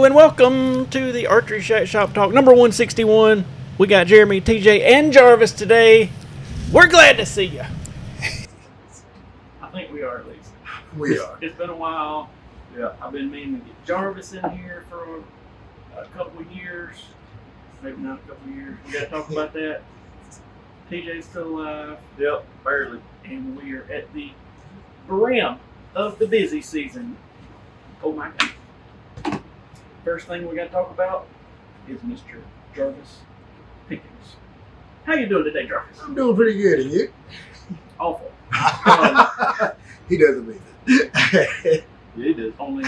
Hello and welcome to the Archeryshack Shop Talk number 161. We got Jeremy, TJ, and Jarvis today. We're glad to see you. I think we are at least. We are. It's been a while. Yeah. I've been meaning to get Jarvis in here for a couple of years. Maybe not a couple of years. We got to talk about that. TJ's still alive. Yep, barely. And we are at the brim of the busy season. Oh my God. First thing we got to talk about is Mr. Jarvis Pickens. How you doing today, Jarvis? I'm doing pretty good, and you? Awful. He doesn't mean that. Yeah, he does. Only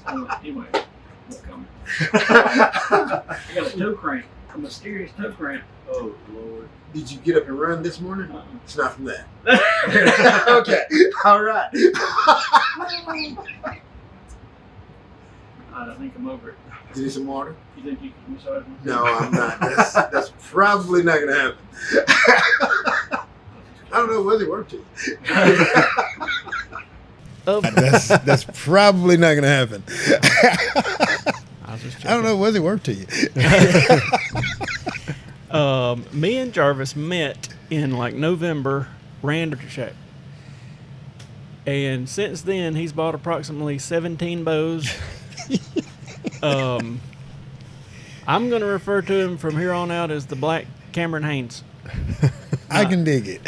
anyway, what's coming? I got a toe cramp, a mysterious toe cramp. Oh, Lord. Did you get up and run this morning? It's not from that. Okay, all right. I think I'm over it. Do you need some water? You think you can massage me? No, I'm not. That's probably not going to happen. I don't know, was it worth it? That's probably not going to happen. I don't know, was it worth to you? Me and Jarvis met in like November, ran Archeryshack. And since then, he's bought approximately 17 bows. I'm going to refer to him from here on out as the Black Cameron Haynes. I can dig it.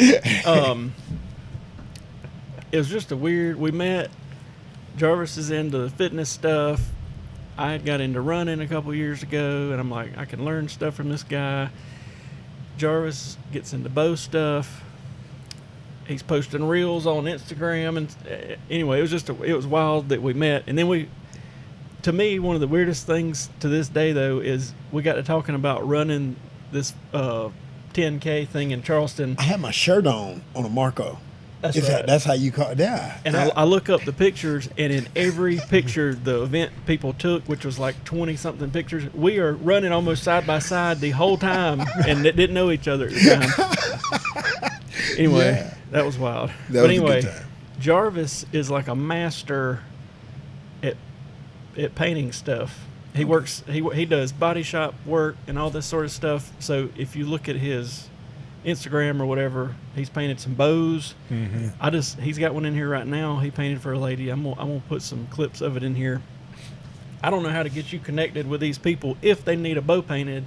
It was just we met. Jarvis is into fitness stuff. I had got into running a couple years ago, and I'm like, I can learn stuff from this guy. Jarvis gets into bow stuff. He's posting reels on Instagram, and anyway, it was wild that we met. And then to me, one of the weirdest things to this day though is we got to talking about running this 10K thing in Charleston. I had my shirt on a Marco. That's right. That's how you call it. Yeah. And I look up the pictures, and in every picture the event people took, which was like 20-something pictures, we are running almost side by side the whole time and didn't know each other at the time. Anyway, yeah. That was wild. But anyway, Jarvis is like a master at painting stuff. He works. He does body shop work and all this sort of stuff. So if you look at his Instagram or whatever, he's painted some bows. Mm-hmm. He's got one in here right now. He painted for a lady. I'm gonna put some clips of it in here. I don't know how to get you connected with these people if they need a bow painted,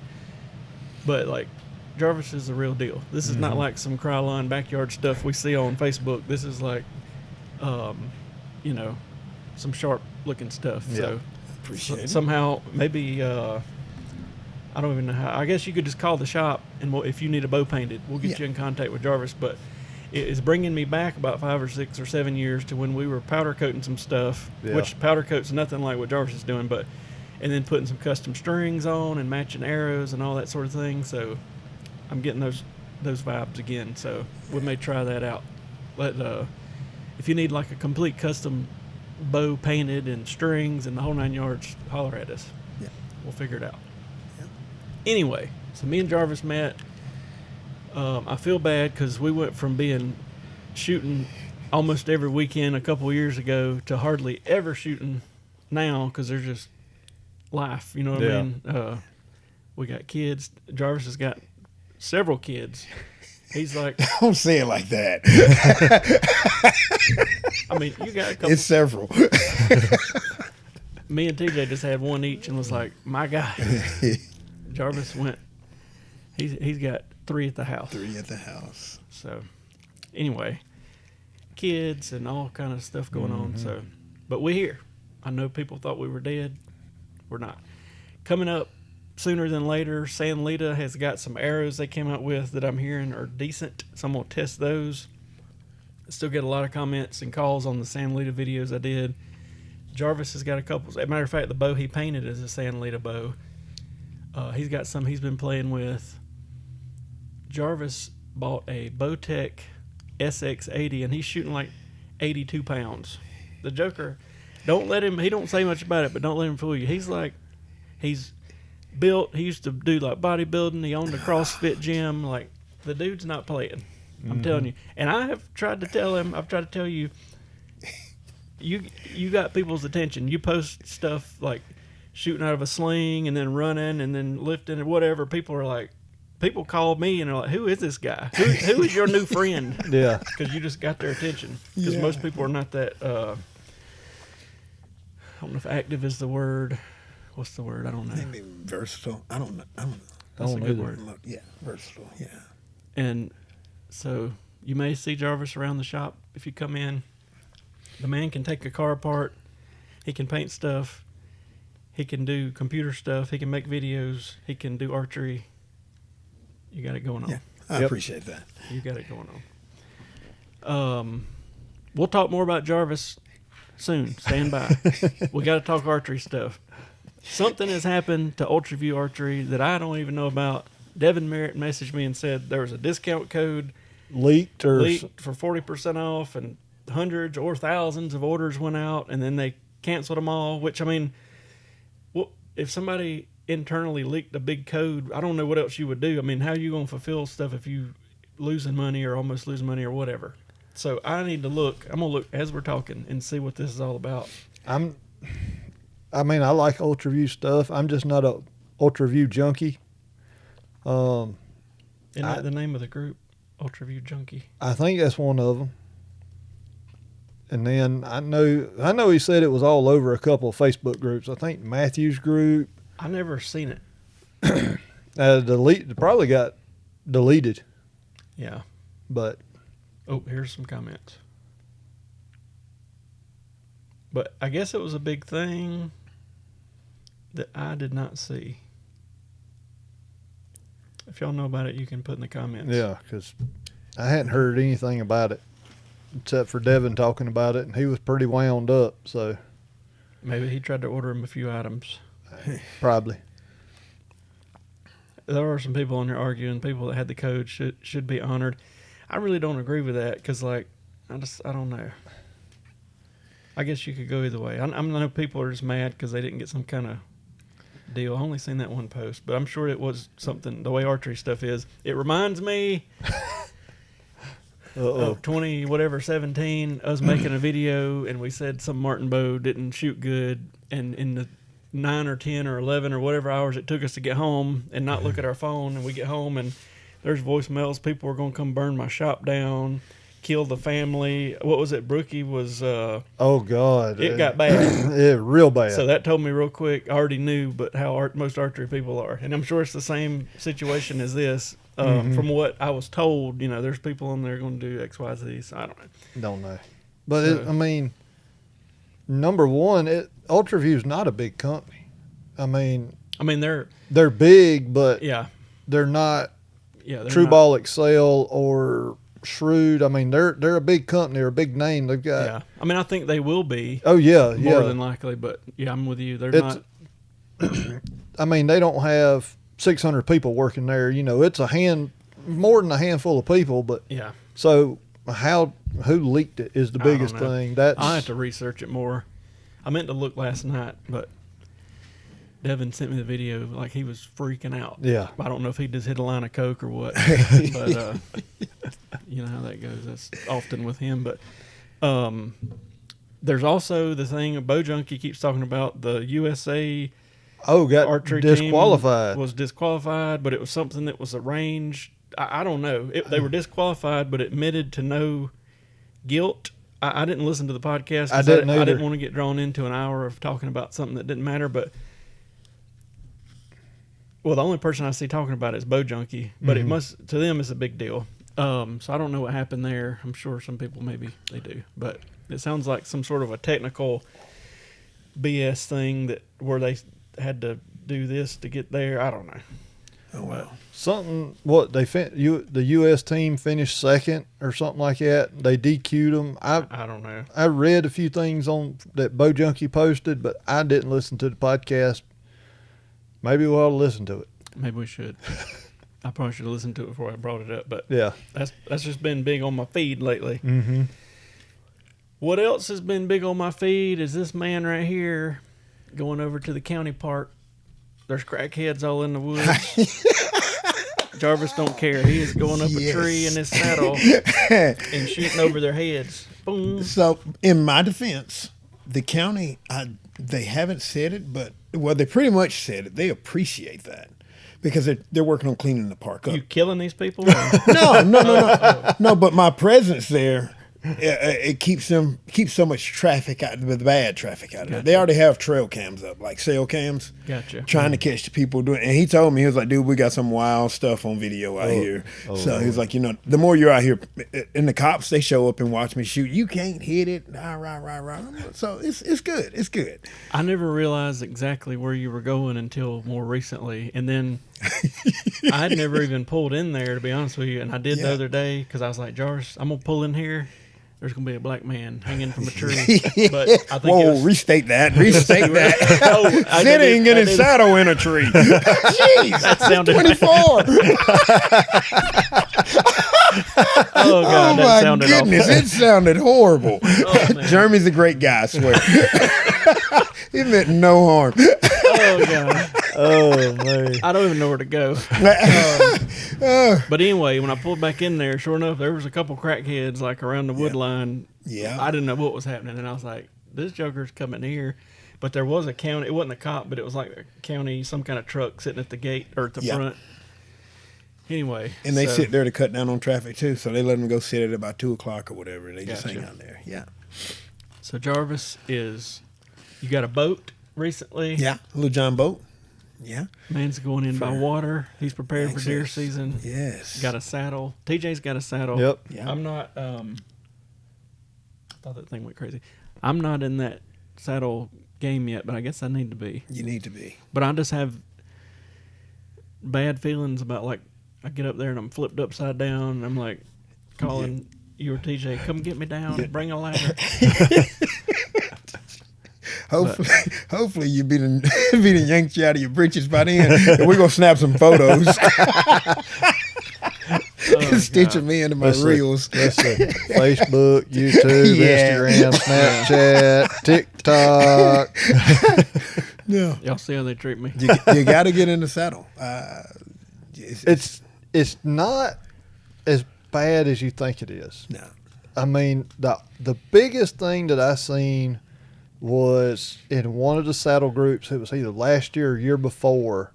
but like Jarvis is the real deal. This is not like some Krylon backyard stuff we see on Facebook. This is like, some sharp looking stuff. Yeah. So appreciate it. Somehow maybe I don't even know how. I guess you could just call the shop, and if you need a bow painted, we'll get you in contact with Jarvis. But it is bringing me back about 5 or 6 or 7 years to when we were powder coating some stuff, which powder coat's nothing like what Jarvis is doing, and then putting some custom strings on and matching arrows and all that sort of thing. So I'm getting those vibes again. So we may try that out. If you need like a complete custom bow painted and strings and the whole 9 yards, holler at us. Yeah, we'll figure it out. Anyway, so me and Jarvis met. I feel bad because we went from shooting almost every weekend a couple of years ago to hardly ever shooting now because there's just life, you know what I mean? We got kids. Jarvis has got several kids. He's like, don't say it like that. I mean, you got a couple. It's several. Me and TJ just had one each and was like, my God. Jarvis went. He's got 3 at the house. 3 at the house. So, anyway, kids and all kind of stuff going on. So, but we're here. I know people thought we were dead. We're not. Coming up sooner than later, San Lita has got some arrows they came out with that I'm hearing are decent. So I'm gonna test those. I still get a lot of comments and calls on the San Lita videos I did. Jarvis has got a couple. As a matter of fact, the bow he painted is a San Lita bow. He's got some he's been playing with. Jarvis bought a Bowtech SX80 and he's shooting like 82 pounds. The Joker, he don't say much about it, but don't let him fool you. He's built. He used to do like bodybuilding. He owned a CrossFit gym. Like the dude's not playing. I'm telling you. And I have tried to tell him. I've tried to tell you. You got people's attention. You post stuff like shooting out of a sling and then running and then lifting and whatever. People call me and they're like, "Who is this guy? Who is your new friend?" Yeah, because you just got their attention. Because most people are not that. I don't know if active is the word. What's the word? I don't know. Maybe versatile. I don't know. That's a good word. Yeah, versatile. Yeah. And so you may see Jarvis around the shop if you come in. The man can take a car apart. He can paint stuff. He can do computer stuff. He can make videos. He can do archery. You got it going on. Yeah, I appreciate that. You got it going on. We'll talk more about Jarvis soon. Stand by. We got to talk archery stuff. Something has happened to Ultraview Archery that I don't even know about. Devin Merritt messaged me and said there was a discount code leaked for 40% off, and hundreds or thousands of orders went out, and then they canceled them all. Which, I mean, if somebody internally leaked a big code, I don't know what else you would do. I mean, how are you going to fulfill stuff if you losing money or almost losing money or whatever? So I need to look. I'm gonna look as we're talking and see what this is all about. I like Ultraview stuff. I'm just not a Ultraview junkie. Isn't that the name of the group? Ultraview Junkie. I think that's one of them. And then I know he said it was all over a couple of Facebook groups. I think Matthew's group. I never seen it. Probably got deleted. Yeah. But here's some comments. But I guess it was a big thing that I did not see. If y'all know about it, you can put in the comments. Yeah, because I hadn't heard anything about it except for Devin talking about it, and he was pretty wound up. So maybe he tried to order him a few items. Probably. There are some people on there arguing people that had the code should be honored. I really don't agree with that because, I don't know. I guess you could go either way. I know people are just mad because they didn't get some kind of deal. I only seen that one post, but I'm sure it was something. The way archery stuff is, it reminds me of 17, us making a video, and we said some Martin bow didn't shoot good, and in the 9 or 10 or 11 or whatever hours it took us to get home and not look at our phone, and we get home and there's voicemails. People are going to come burn my shop down, kill the family. What was it? Brookie was... oh, God. It got bad. Yeah, real bad. So that told me real quick. I already knew, but how most archery people are. And I'm sure it's the same situation as this. From what I was told, there's people in there going to do X, Y, Z. So I don't know. Don't know. But, number one, Ultraview's not a big company. They're big, but they're not True Ball Excel or Shrewd. They're a big company or a big name. They've got. Yeah, I think they will be. Oh yeah, more than likely. But I'm with you. They're not. They don't have 600 people working there. It's more than a handful of people. But So who leaked it is the biggest thing. I'll have to research it more. I meant to look last night, but Devin sent me the video like he was freaking out. Yeah. I don't know if he just hit a line of coke or what, but you know how that goes. That's often with him. But there's also the thing Bow Junkie keeps talking about. The USA got archery disqualified. Team was disqualified, but it was something that was arranged. I don't know. They were disqualified, but admitted to no guilt. I didn't listen to the podcast. I didn't want to get drawn into an hour of talking about something that didn't matter. But the only person I see talking about it is Bow Junkie. But it must, to them, it's a big deal. So I don't know what happened there. I'm sure some people maybe they do, but it sounds like some sort of a technical BS thing where they had to do this to get there. I don't know. Oh wow! The U.S. team finished second or something like that. They DQ'd them. I don't know. I read a few things on that Bow Junkie posted, but I didn't listen to the podcast. Maybe we ought to listen to it. Maybe we should. I probably should have listened to it before I brought it up, but yeah, that's just been big on my feed lately. Mm-hmm. What else has been big on my feed is this man right here going over to the county park. There's crackheads all in the woods. Jarvis don't care. He is going up a tree in his saddle and shooting over their heads. Boom. So, in my defense, the county, they haven't said it, but they pretty much said it. They appreciate that because they're working on cleaning the park up. You killing these people? No. But my presence there, it keeps so much traffic out, the bad traffic out of it. They already have trail cams up, like sail cams. Gotcha. Trying to catch the people doing. And he told me, he was like, "Dude, we got some wild stuff on video out here." So he was like, the more you're out here, and the cops, they show up and watch me shoot. You can't hit it. Rah. So it's good. It's good. I never realized exactly where you were going until more recently, and then I had never even pulled in there, to be honest with you. And I did the other day because I was like, Jarvis, I'm gonna pull in here. There's going to be a black man hanging from a tree. But I think restate that. Sitting in his saddle in a tree. Jeez, that sounded 24. Oh, God, that sounded goodness, awful. It sounded horrible. Jeremy's a great guy, I swear. He meant no harm. Oh, God. Oh, man. I don't even know where to go. But anyway, when I pulled back in there, sure enough, there was a couple crackheads like around the wood line. Yeah. I didn't know what was happening, and I was like, this joker's coming here. But there was a county. It wasn't a cop, but it was like a county, some kind of truck sitting at the gate or at the front. Anyway. And they sit there to cut down on traffic, too, so they let them go sit at about 2 o'clock or whatever, and they just hang out there. Yeah. So Jarvis you got a boat recently? Yeah, a little John boat. Yeah. Man's going in by water. He's prepared for deer season. Yes. Got a saddle. TJ's got a saddle. Yep. Yeah. I'm not, I thought that thing went crazy. I'm not in that saddle game yet, but I guess I need to be. You need to be. But I just have bad feelings about, like, I get up there and I'm flipped upside down and I'm like calling you or TJ, come get me down, bring a ladder. Hopefully you be the yanked you out of your britches by then, and we're gonna snap some photos. Stitch them into my reels. Facebook, YouTube, Instagram, Snapchat, TikTok. Yeah. Y'all see how they treat me? You got to get in the saddle. It's not as bad as you think it is. No. I mean, the biggest thing that I seen was in one of the saddle groups. It was either last year or year before.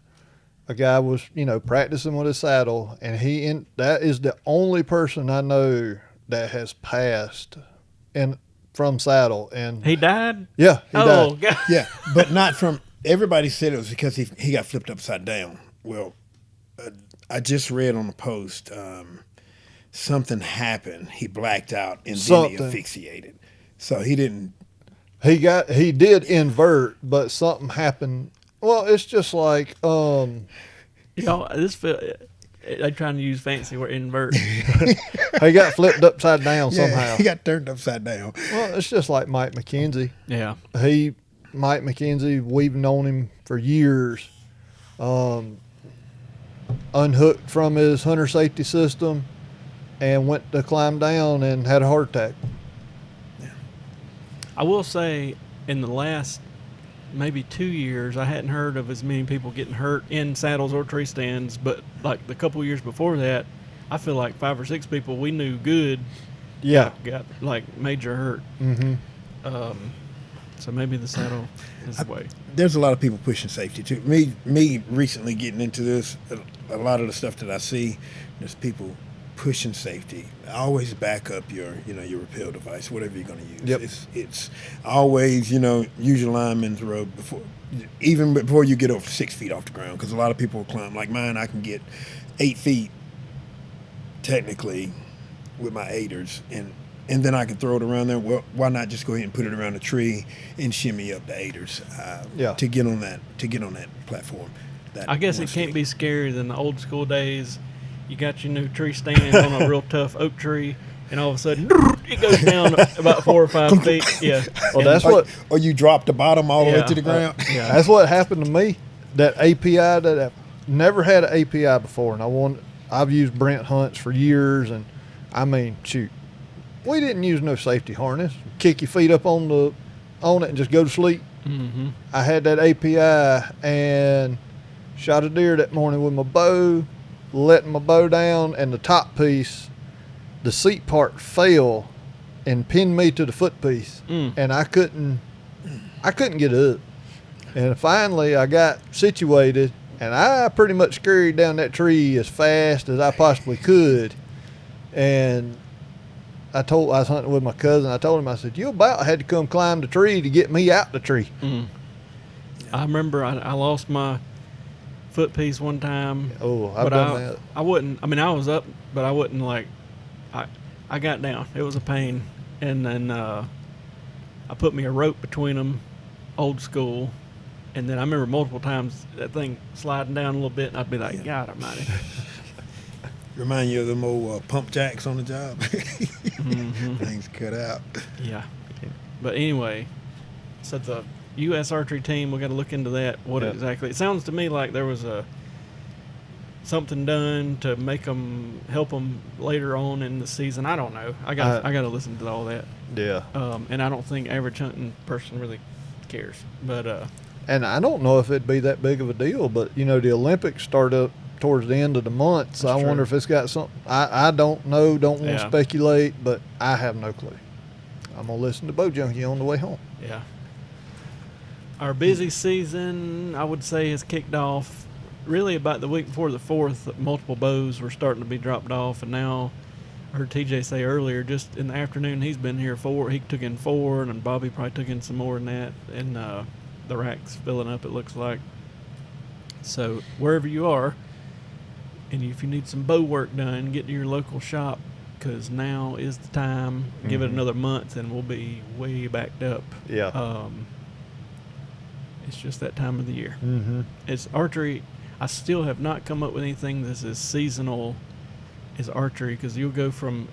A guy was, practicing with his saddle, and that is the only person I know that has passed from saddle. And he died? Yeah, he died. God. Yeah, but not from. Everybody said it was because he got flipped upside down. Well, I just read on the post something happened. He blacked out and then he asphyxiated. So he didn't. He did invert, but something happened. Well, it's just like they trying to use fancy word invert. He got flipped upside down somehow. He got turned upside down. Well, it's just like Mike McKenzie. Yeah. Mike McKenzie, we've known him for years. Unhooked from his hunter safety system and went to climb down and had a heart attack. I will say, in the last maybe 2 years, I hadn't heard of as many people getting hurt in saddles or tree stands, but like the couple years before that, I feel like 5 or 6 people we knew good got like major hurt. Mm-hmm. So maybe the saddle is the way. There's a lot of people pushing safety too. Me recently getting into this, a lot of the stuff that I see, there's people pushing safety. Always back up your rappel device, whatever you're going to use. Yep. It's always, use your lineman's rope even before you get over 6 feet off the ground, because a lot of people will climb. Like mine, I can get 8 feet technically with my aiders, and then I can throw it around there. Well, why not just go ahead and put it around a tree and shimmy up the aiders to get on that platform. I guess it can't be scarier than the old school days. You got your new tree stand on a real tough oak tree, and all of a sudden it goes down about 4 or 5 feet. Yeah. Well, that's what. Or you drop the bottom all the way to the ground. Yeah. That's what happened to me. That API that I've never had an API before, and I've used Brent Hunts for years, and I mean, shoot, we didn't use no safety harness. Kick your feet up on it and just go to sleep. Mm-hmm. I had that API and shot a deer that morning with my bow, letting my bow down, and the top piece, the seat part fell and pinned me to the foot piece, and I couldn't I couldn't get up. And finally I got situated, and I pretty much scurried down that tree as fast as I possibly could. And I was hunting with my cousin. I told him, I said, you about had to come climb the tree to get me out the tree. Mm. I remember I lost my foot piece one time. Oh, I've done that. I wouldn't. I mean, I was up, but I wouldn't like. I got down. It was a pain, and then I put me a rope between them, old school, and then I remember multiple times that thing sliding down a little bit, and I'd be like, God Almighty. Remind you of them old pump jacks on the job. Mm-hmm. Things cut out. Yeah, but anyway, so the U.S. archery team, we got to look into that. What exactly? It sounds to me like there was something done to help them later on in the season. I don't know. I got to listen to all that. Yeah. And I don't think average hunting person really cares. But and I don't know if it'd be that big of a deal. But the Olympics start up towards the end of the month, so I wonder if it's got something. I don't know. Don't want to speculate, but I have no clue. I'm gonna listen to Bow Junkie on the way home. Yeah. Our busy season, I would say, has kicked off really about the week before the 4th. Multiple bows were starting to be dropped off, and now I heard TJ say earlier, just in the afternoon, he's been here 4. He took in 4, and then Bobby probably took in some more than that, and the rack's filling up, it looks like. So wherever you are, and if you need some bow work done, get to your local shop, because now is the time. Mm-hmm. Give it another month, and we'll be way backed up. Yeah. It's just that time of the year. Mm-hmm. It's archery. I still have not come up with anything that's as seasonal as archery, because you'll go from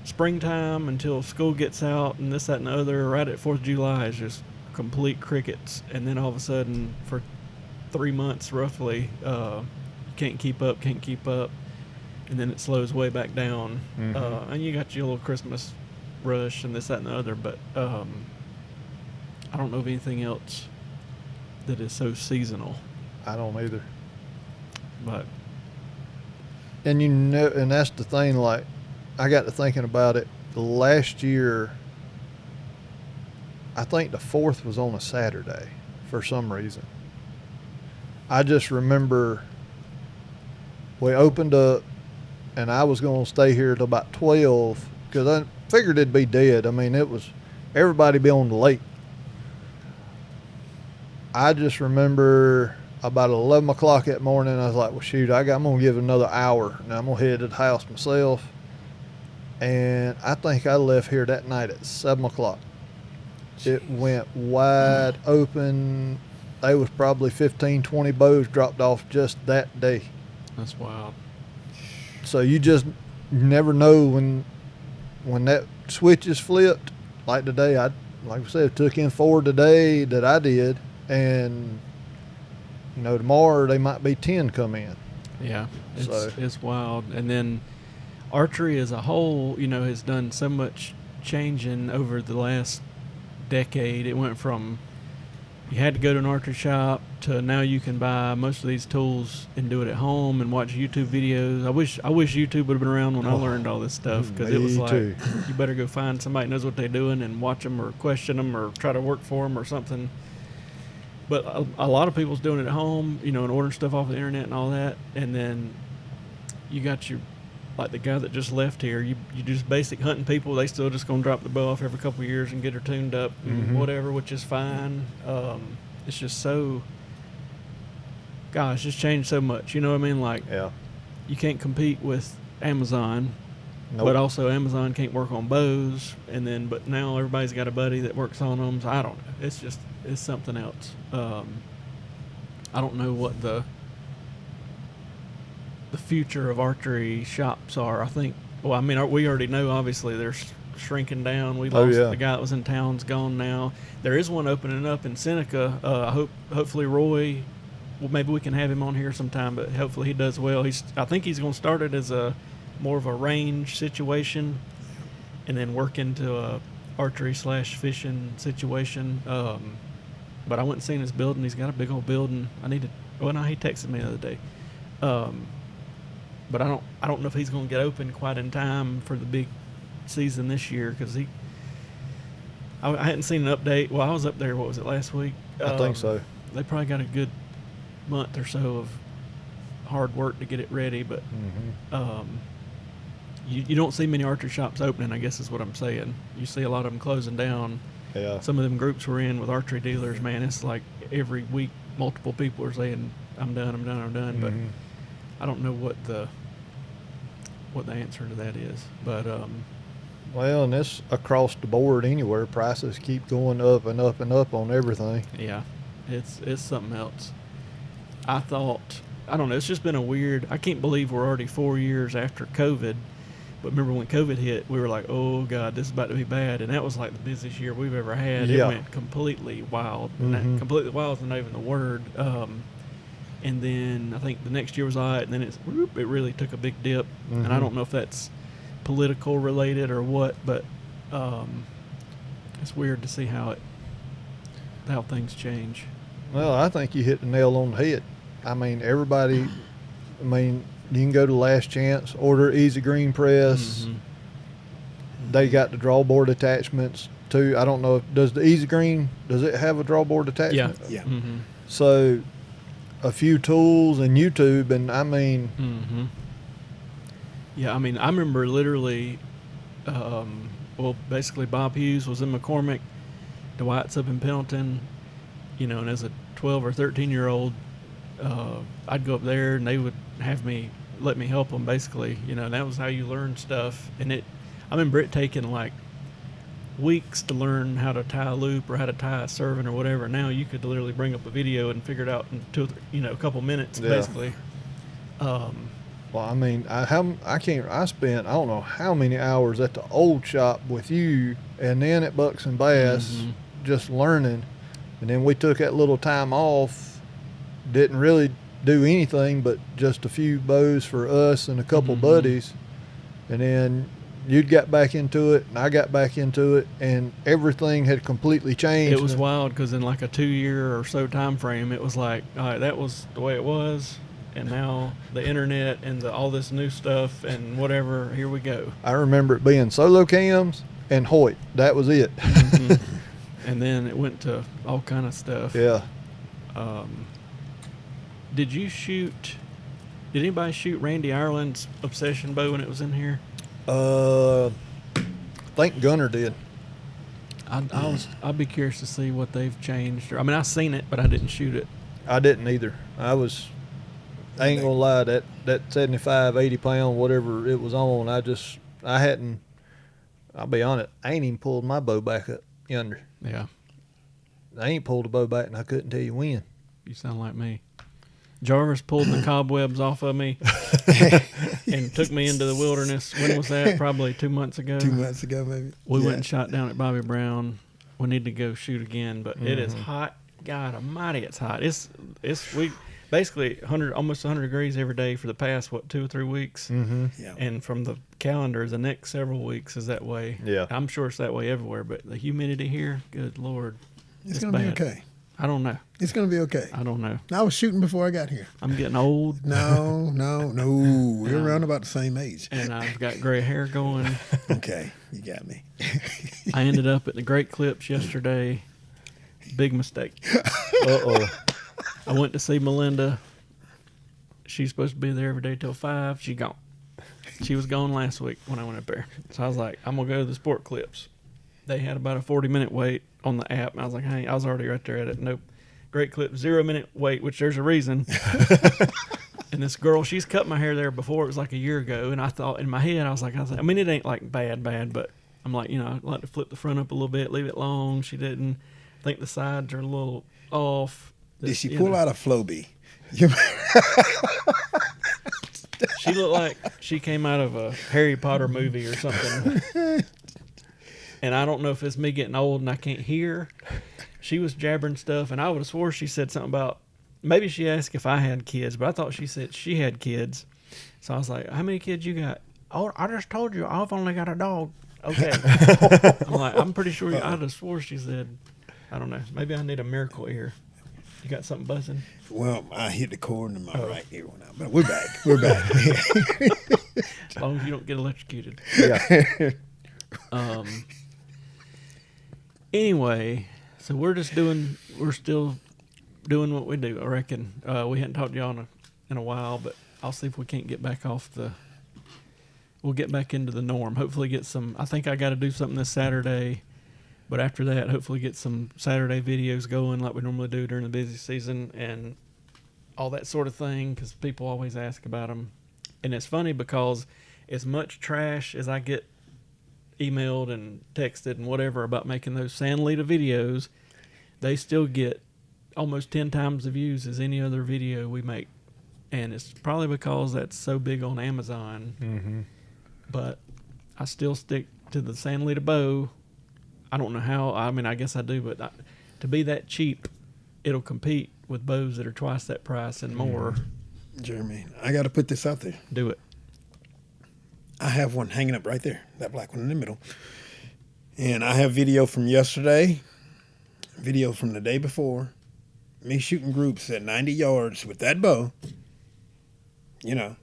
springtime until school gets out and this, that, and the other. Right at 4th of July is just complete crickets. And then all of a sudden for 3 months roughly, you can't keep up. And then it slows way back down. Mm-hmm. And you got your little Christmas rush and this, that, and the other. But I don't know of anything else that is so seasonal. I don't either. But and that's the thing. Like, I got to thinking about it. Last year, I think the 4th was on a Saturday for some reason. I just remember we opened up, and I was going to stay here till about 12 because I figured it'd be dead. I mean, it was everybody be on the lake. I just remember about 11 o'clock that morning, I was like, well, shoot, I'm going to give it another hour. Now I'm going to head to the house myself. And I think I left here that night at 7 o'clock. Jeez. It went wide open. There was probably 15, 20 bows dropped off just that day. That's wild. So you just never know when that switch is flipped. Like today, like I said, took in 4 today that I did. And, tomorrow they might be 10 come in. Yeah, it's wild. And then archery as a whole, has done so much changing over the last decade. It went from you had to go to an archery shop to now you can buy most of these tools and do it at home and watch YouTube videos. I wish YouTube would have been around when I learned all this stuff, because it was like you better go find somebody who knows what they're doing and watch them or question them or try to work for them or something. But a lot of people's doing it at home, and ordering stuff off the internet and all that. And then you got like the guy that just left here, you just basic hunting people, they still just going to drop the bow off every couple of years and get her tuned up and whatever, which is fine. It's just so, gosh, it's changed so much. You know what I mean? Like, you can't compete with Amazon, but also Amazon can't work on bows. But now everybody's got a buddy that works on them. So I don't know. It's something else. I don't know what the future of archery shops are. I think, we already know, obviously, they're shrinking down. We lost the guy that was in town's gone now. There is one opening up in Seneca. Hopefully Roy, maybe we can have him on here sometime, but hopefully he does well. I think he's going to start it as more of a range situation and then work into a archery/fishing situation. But I went and seen his building. He's got a big old building. He texted me the other day. But I don't know if he's going to get open quite in time for the big season this year, because I hadn't seen an update. Well, I was up there. What was it, last week? I think so. They probably got a good month or so of hard work to get it ready, but you don't see many archery shops opening, I guess is what I'm saying. You see a lot of them closing down. Yeah. Some of them groups we're in with archery dealers, man, it's like every week multiple people are saying, I'm done. But I don't know what the answer to that is. But well, and it's across the board anywhere. Prices keep going up and up and up on everything. Yeah, it's something else. I don't know, it's just been a weird, I can't believe we're already 4 years after COVID. But remember when COVID hit, we were like, oh, God, this is about to be bad. And that was like the busiest year we've ever had. Yeah. It went completely wild. And that completely wild is not even the word. And then I think the next year was all right. And then it really took a big dip. And I don't know if that's political related or what. But it's weird to see how things change. Well, I think you hit the nail on the head. I mean, everybody, you can go to Last Chance, order Easy Green Press. They got the drawboard attachments too. I don't know, does the Easy Green, does it have a drawboard attachment? Yeah. So a few tools and YouTube, and I mean. Yeah, I mean, I remember literally, basically Bob Hughes was in McCormick, Dwight's up in Pendleton, and as a 12 or 13-year-old, I'd go up there and they would let me help them basically, and that was how you learn stuff. And I remember it taking like weeks to learn how to tie a loop or how to tie a servant or whatever. Now you could literally bring up a video and figure it out in a couple minutes basically. Well, I mean, I spent, I don't know how many hours at the old shop with you and then at Bucks and Bass just learning. And then we took that little time off, didn't really do anything but just a few bows for us and a couple buddies. And then you'd got back into it and I got back into it and everything had completely changed. It was wild because in like a 2-year or so time frame, it was like, all right, that was the way it was. And now the internet and all this new stuff and whatever, here we go. I remember it being solo cams and Hoyt. That was it. And then it went to all kind of stuff. Yeah. Did anybody shoot Randy Ireland's Obsession bow when it was in here? I think Gunner did. I'd be curious to see what they've changed. I mean, I seen it, but I didn't shoot it. I didn't either. I ain't gonna lie, that 75, 80 pound, whatever it was on, I'll be honest, I ain't even pulled my bow back up yonder. Yeah. I ain't pulled the bow back and I couldn't tell you when. You sound like me. Jarvis pulled the cobwebs off of me and took me into the wilderness. When was that? Probably 2 months ago. 2 months ago, maybe. We went and shot down at Bobby Brown. We need to go shoot again, but it is hot. God almighty, it's hot. We basically almost 100 degrees every day for the past 2 or 3 weeks. Yeah. And from the calendar, the next several weeks is that way. Yeah. I'm sure it's that way everywhere, but the humidity here, good Lord, it's going to be okay. I don't know. It's going to be okay. I don't know. I was shooting before I got here. I'm getting old. No. We're around about the same age. And I've got gray hair going. Okay, you got me. I ended up at the Great Clips yesterday. Big mistake. Uh-oh. I went to see Melinda. She's supposed to be there every day till 5. She gone. She was gone last week when I went up there. So I was like, I'm going to go to the Sport Clips. They had about a 40-minute wait on the app. And I was like, hey, I was already right there at it. Nope. Great Clip, 0-minute wait, which there's a reason. And this girl, she's cut my hair there before. It was like a year ago. And I thought in my head, I was like, I mean, it ain't like bad, but I'm like, I'd like to flip the front up a little bit, leave it long. She didn't. I think the sides are a little off. Did she pull out a Flowbee? She looked like she came out of a Harry Potter movie or something. And I don't know if it's me getting old and I can't hear. She was jabbering stuff, and I would have swore she said something about, maybe she asked if I had kids, but I thought she said she had kids. So I was like, how many kids you got? Oh, I just told you I've only got a dog. Okay. I'm like, I'm pretty sure. I just swore she said, I don't know. Maybe I need a miracle ear. You got something buzzing? Well, I hit the cord and my right ear went out. But we're back. We're back. As long as you don't get electrocuted. Yeah. Anyway, so we're still doing what we do. I reckon we hadn't talked to y'all in a while, but I'll see if we can't get back we'll get back into the norm. Hopefully get some, I think I got to do something this Saturday, but after that, hopefully get some Saturday videos going like we normally do during the busy season and all that sort of thing, because people always ask about them. And it's funny because as much trash as I get emailed and texted and whatever about making those San Lita videos, they still get almost 10 times the views as any other video we make. And it's probably because that's so big on Amazon. Mm-hmm. But I still stick to the San Lita bow. I don't know how. I mean, I guess I do, but to be that cheap, it'll compete with bows that are twice that price and more. Jeremy, I got to put this out there. Do it. I have one hanging up right there, that black one in the middle. And I have video from yesterday, video from the day before, me shooting groups at 90 yards with that bow.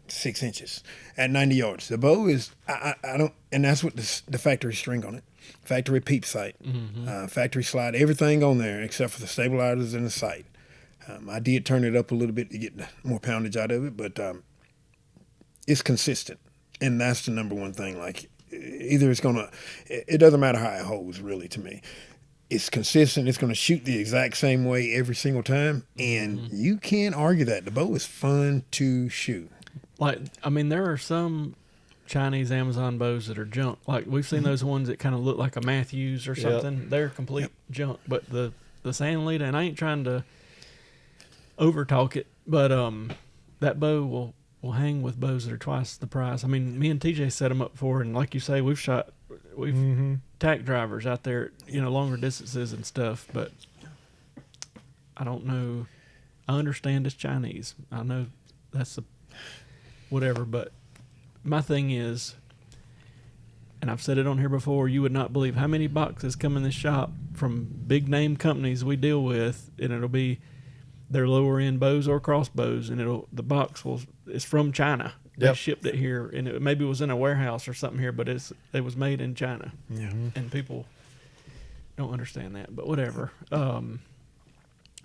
6 inches at 90 yards. The bow is, I don't, and that's what the factory string on it. Factory peep sight, factory slide, everything on there except for the stabilizers and the sight. I did turn it up a little bit to get more poundage out of it, but it's consistent. And that's the number one thing. Like, either it doesn't matter how it holds, really, to me. It's consistent. It's going to shoot the exact same way every single time. And you can't argue that. The bow is fun to shoot. Like, I mean, there are some Chinese Amazon bows that are junk. Like, we've seen those ones that kind of look like a Matthews or something. Yep. They're complete junk. But the San Lita, and I ain't trying to over-talk it, but that bow will hang with bows that are twice the price. I mean, me and TJ set them up for, and like you say, we've tack drivers out there, longer distances and stuff, but I don't know. I understand it's Chinese. I know that's whatever, but my thing is, and I've said it on here before, you would not believe how many boxes come in this shop from big name companies we deal with, and it'll be their lower end bows or crossbows, and the box is from China. They shipped it here, and it maybe was in a warehouse or something here, but it was made in China. Yeah. And people don't understand that, but whatever.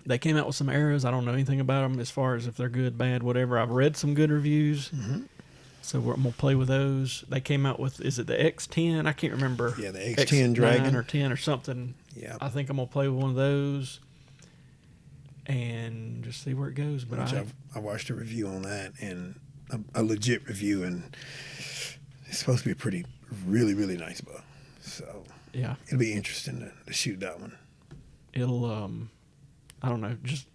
They came out with some arrows. I don't know anything about them as far as if they're good, bad, whatever. I've read some good reviews, so I'm going to play with those. They came out with, is it the X10? I can't remember. Yeah, the X10 Dragon. or 10 or something. Yeah. I think I'm going to play with one of those and just see where it goes. But I watched a review on that, and a legit review, and it's supposed to be a really, really nice bow. So yeah, it'll be interesting to shoot that one. It'll, I don't know, just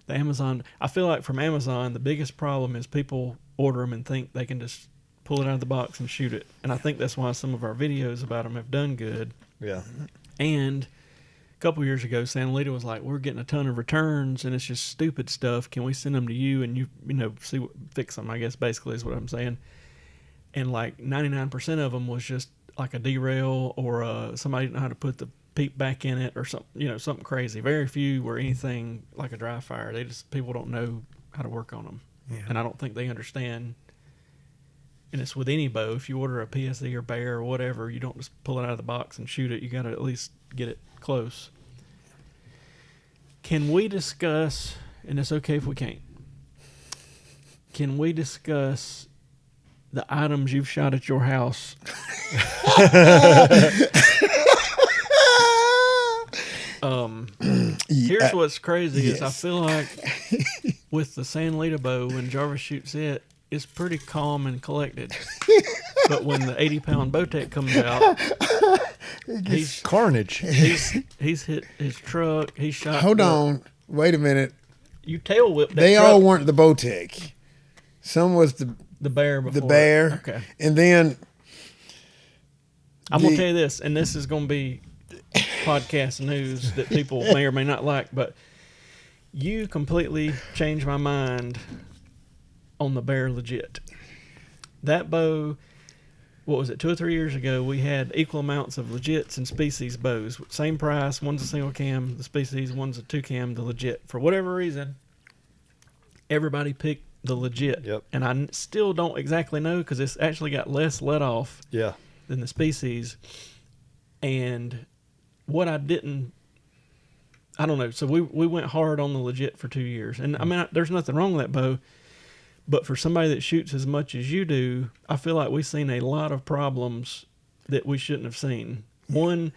the Amazon. I feel like from Amazon, the biggest problem is people order them and think they can just pull it out of the box and shoot it. And I think that's why some of our videos about them have done good. Yeah. And a couple years ago, San Lita was like, we're getting a ton of returns, and it's just stupid stuff. Can we send them to you and you fix them, I guess, basically is what I'm saying. And like 99% of them was just like a derail or somebody didn't know how to put the peep back in it or something, something crazy. Very few were anything like a dry fire. People don't know how to work on them. Yeah. And I don't think they understand. And it's with any bow. If you order a PSE or Bear or whatever, you don't just pull it out of the box and shoot it. You got to at least get it close. Can we discuss, and it's okay if we can't, can we discuss the items you've shot at your house? Here's what's crazy is I feel like with the San Lita bow, when Jarvis shoots it, it's pretty calm and collected. But when the 80-pound Bowtech comes out, he's carnage. He's hit his truck. He's shot. Hold on. Wait a minute. You tail whipped that They truck. all weren't the Bowtech. Some was the Bear before. The Bear. Okay. And then I'm going to tell you this, and this is going to be podcast news that people may or may not like, but you completely changed my mind on the Bear legit. That bow, what was it, 2 or 3 years ago, we had equal amounts of legits and species bows. Same price, one's a single cam, the species, one's a 2-cam, the legit. For whatever reason, everybody picked the legit. Yep. And I still don't exactly know because it's actually got less let off than the species. And what I didn't, I don't know. So we went hard on the legit for 2 years. And I mean, there's nothing wrong with that bow. But for somebody that shoots as much as you do, I feel like we've seen a lot of problems that we shouldn't have seen. One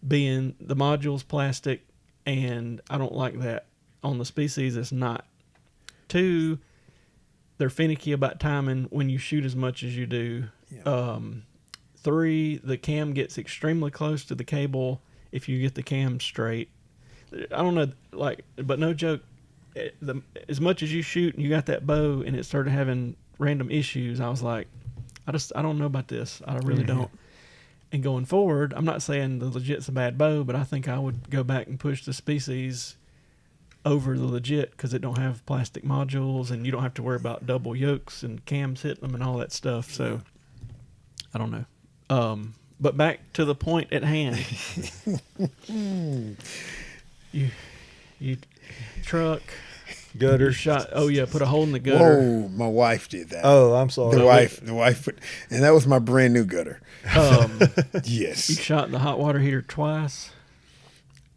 being the module's plastic, and I don't like that. On the species, it's not. 2, they're finicky about timing when you shoot as much as you do. Yeah. 3, the cam gets extremely close to the cable if you get the cam straight. I don't know, like, but no joke. As much as you shoot and you got that bow and it started having random issues, I was like, I don't know about this. I really don't. And going forward, I'm not saying the legit's a bad bow, but I think I would go back and push the species over the legit because it don't have plastic modules and you don't have to worry about double yokes and cams hitting them and all that stuff. So I don't know. But back to the point at hand. you truck. Gutter shot. Oh yeah, put a hole in the gutter. Whoa, my wife did that. Oh, I'm sorry. The wife put, and that was my brand new gutter. Yes. You shot the hot water heater twice.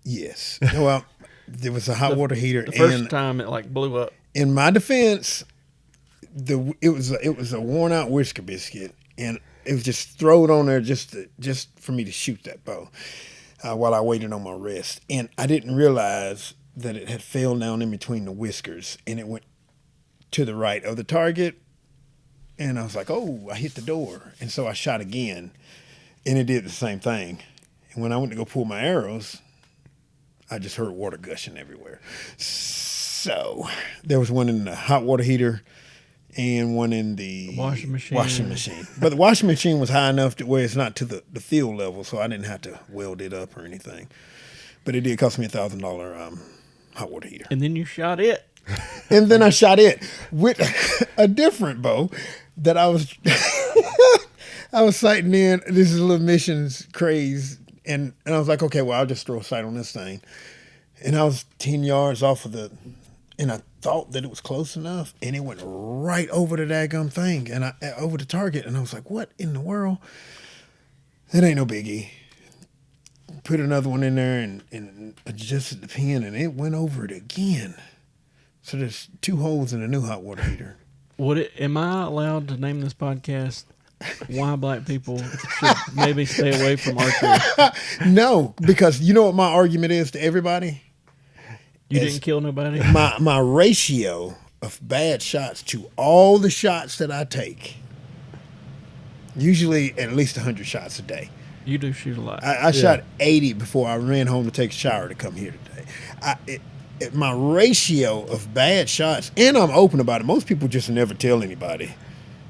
Yes. Well, there was a hot water heater. The first time it like blew up. In my defense, it was a worn out whisker biscuit, and it was just throw it on there just for me to shoot that bow while I waited on my rest, and I didn't realize that it had fell down in between the whiskers and it went to the right of the target. And I was like, oh, I hit the door. And so I shot again and it did the same thing. And when I went to go pull my arrows, I just heard water gushing everywhere. So there was one in the hot water heater and one in the washing machine. But the washing machine was high enough to where it's not to the field level, so I didn't have to weld it up or anything. But it did cost me $1,000 hot water heater. And then you shot it. And then I shot it with a different bow that I was sighting in. This is a little missions craze. And I was like, okay, well, I'll just throw a sight on this thing. And I was 10 yards off of and I thought that it was close enough. And it went right over the daggum thing and over the target. And I was like, what in the world? It ain't no biggie. Put another one in there and adjusted the pin, and it went over it again. So there's 2 holes in a new hot water heater. Am I allowed to name this podcast why black people should maybe stay away from archery? No, because you know what my argument is to everybody? You didn't kill nobody? My ratio of bad shots to all the shots that I take, usually at least 100 shots a day. You do shoot a lot. I shot 80 before I ran home to take a shower to come here today. My ratio of bad shots, and I'm open about it. Most people just never tell anybody.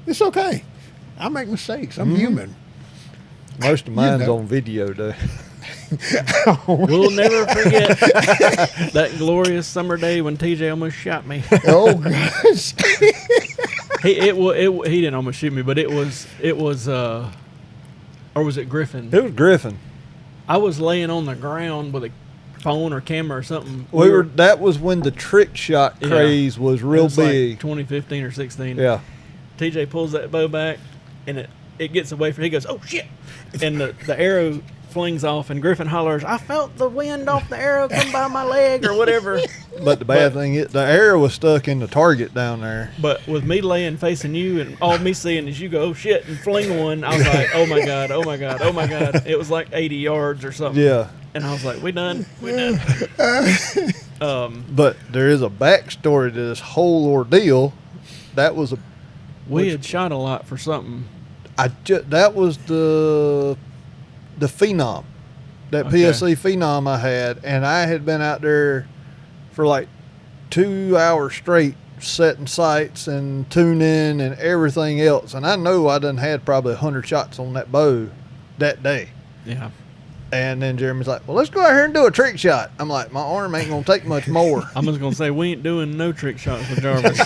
It's okay. I make mistakes. I'm human. Most of mine's on video, though. We'll never forget that glorious summer day when TJ almost shot me. Oh gosh. He didn't almost shoot me, but it was or was it Griffin? It was Griffin. I was laying on the ground with a phone or camera or something. That was when the trick shot craze was real big. Like 2015 or 16. Yeah. TJ pulls that bow back, and it gets away from. He goes, "Oh shit!" And the arrow flings off, and Griffin hollers, "I felt the wind off the arrow come by my leg," or whatever. But the bad thing is, the arrow was stuck in the target down there. But with me laying facing you, and all me seeing is you go, "Oh shit," and fling one, I was like, "Oh my god, oh my god, oh my god!" It was like 80 yards or something. Yeah. And I was like, "We done, we done." But there is a backstory to this whole ordeal. That was we had shot a lot for something. That was the Phenom, that PSC Phenom I had, and I had been out there for like 2 hours straight setting sights and tuning and everything else, and I know I done had probably 100 shots on that bow that day. Yeah. And then Jeremy's like, "Well, let's go out here and do a trick shot." I'm like, "My arm ain't gonna take much more." I'm just gonna say we ain't doing no trick shots with Jarvis.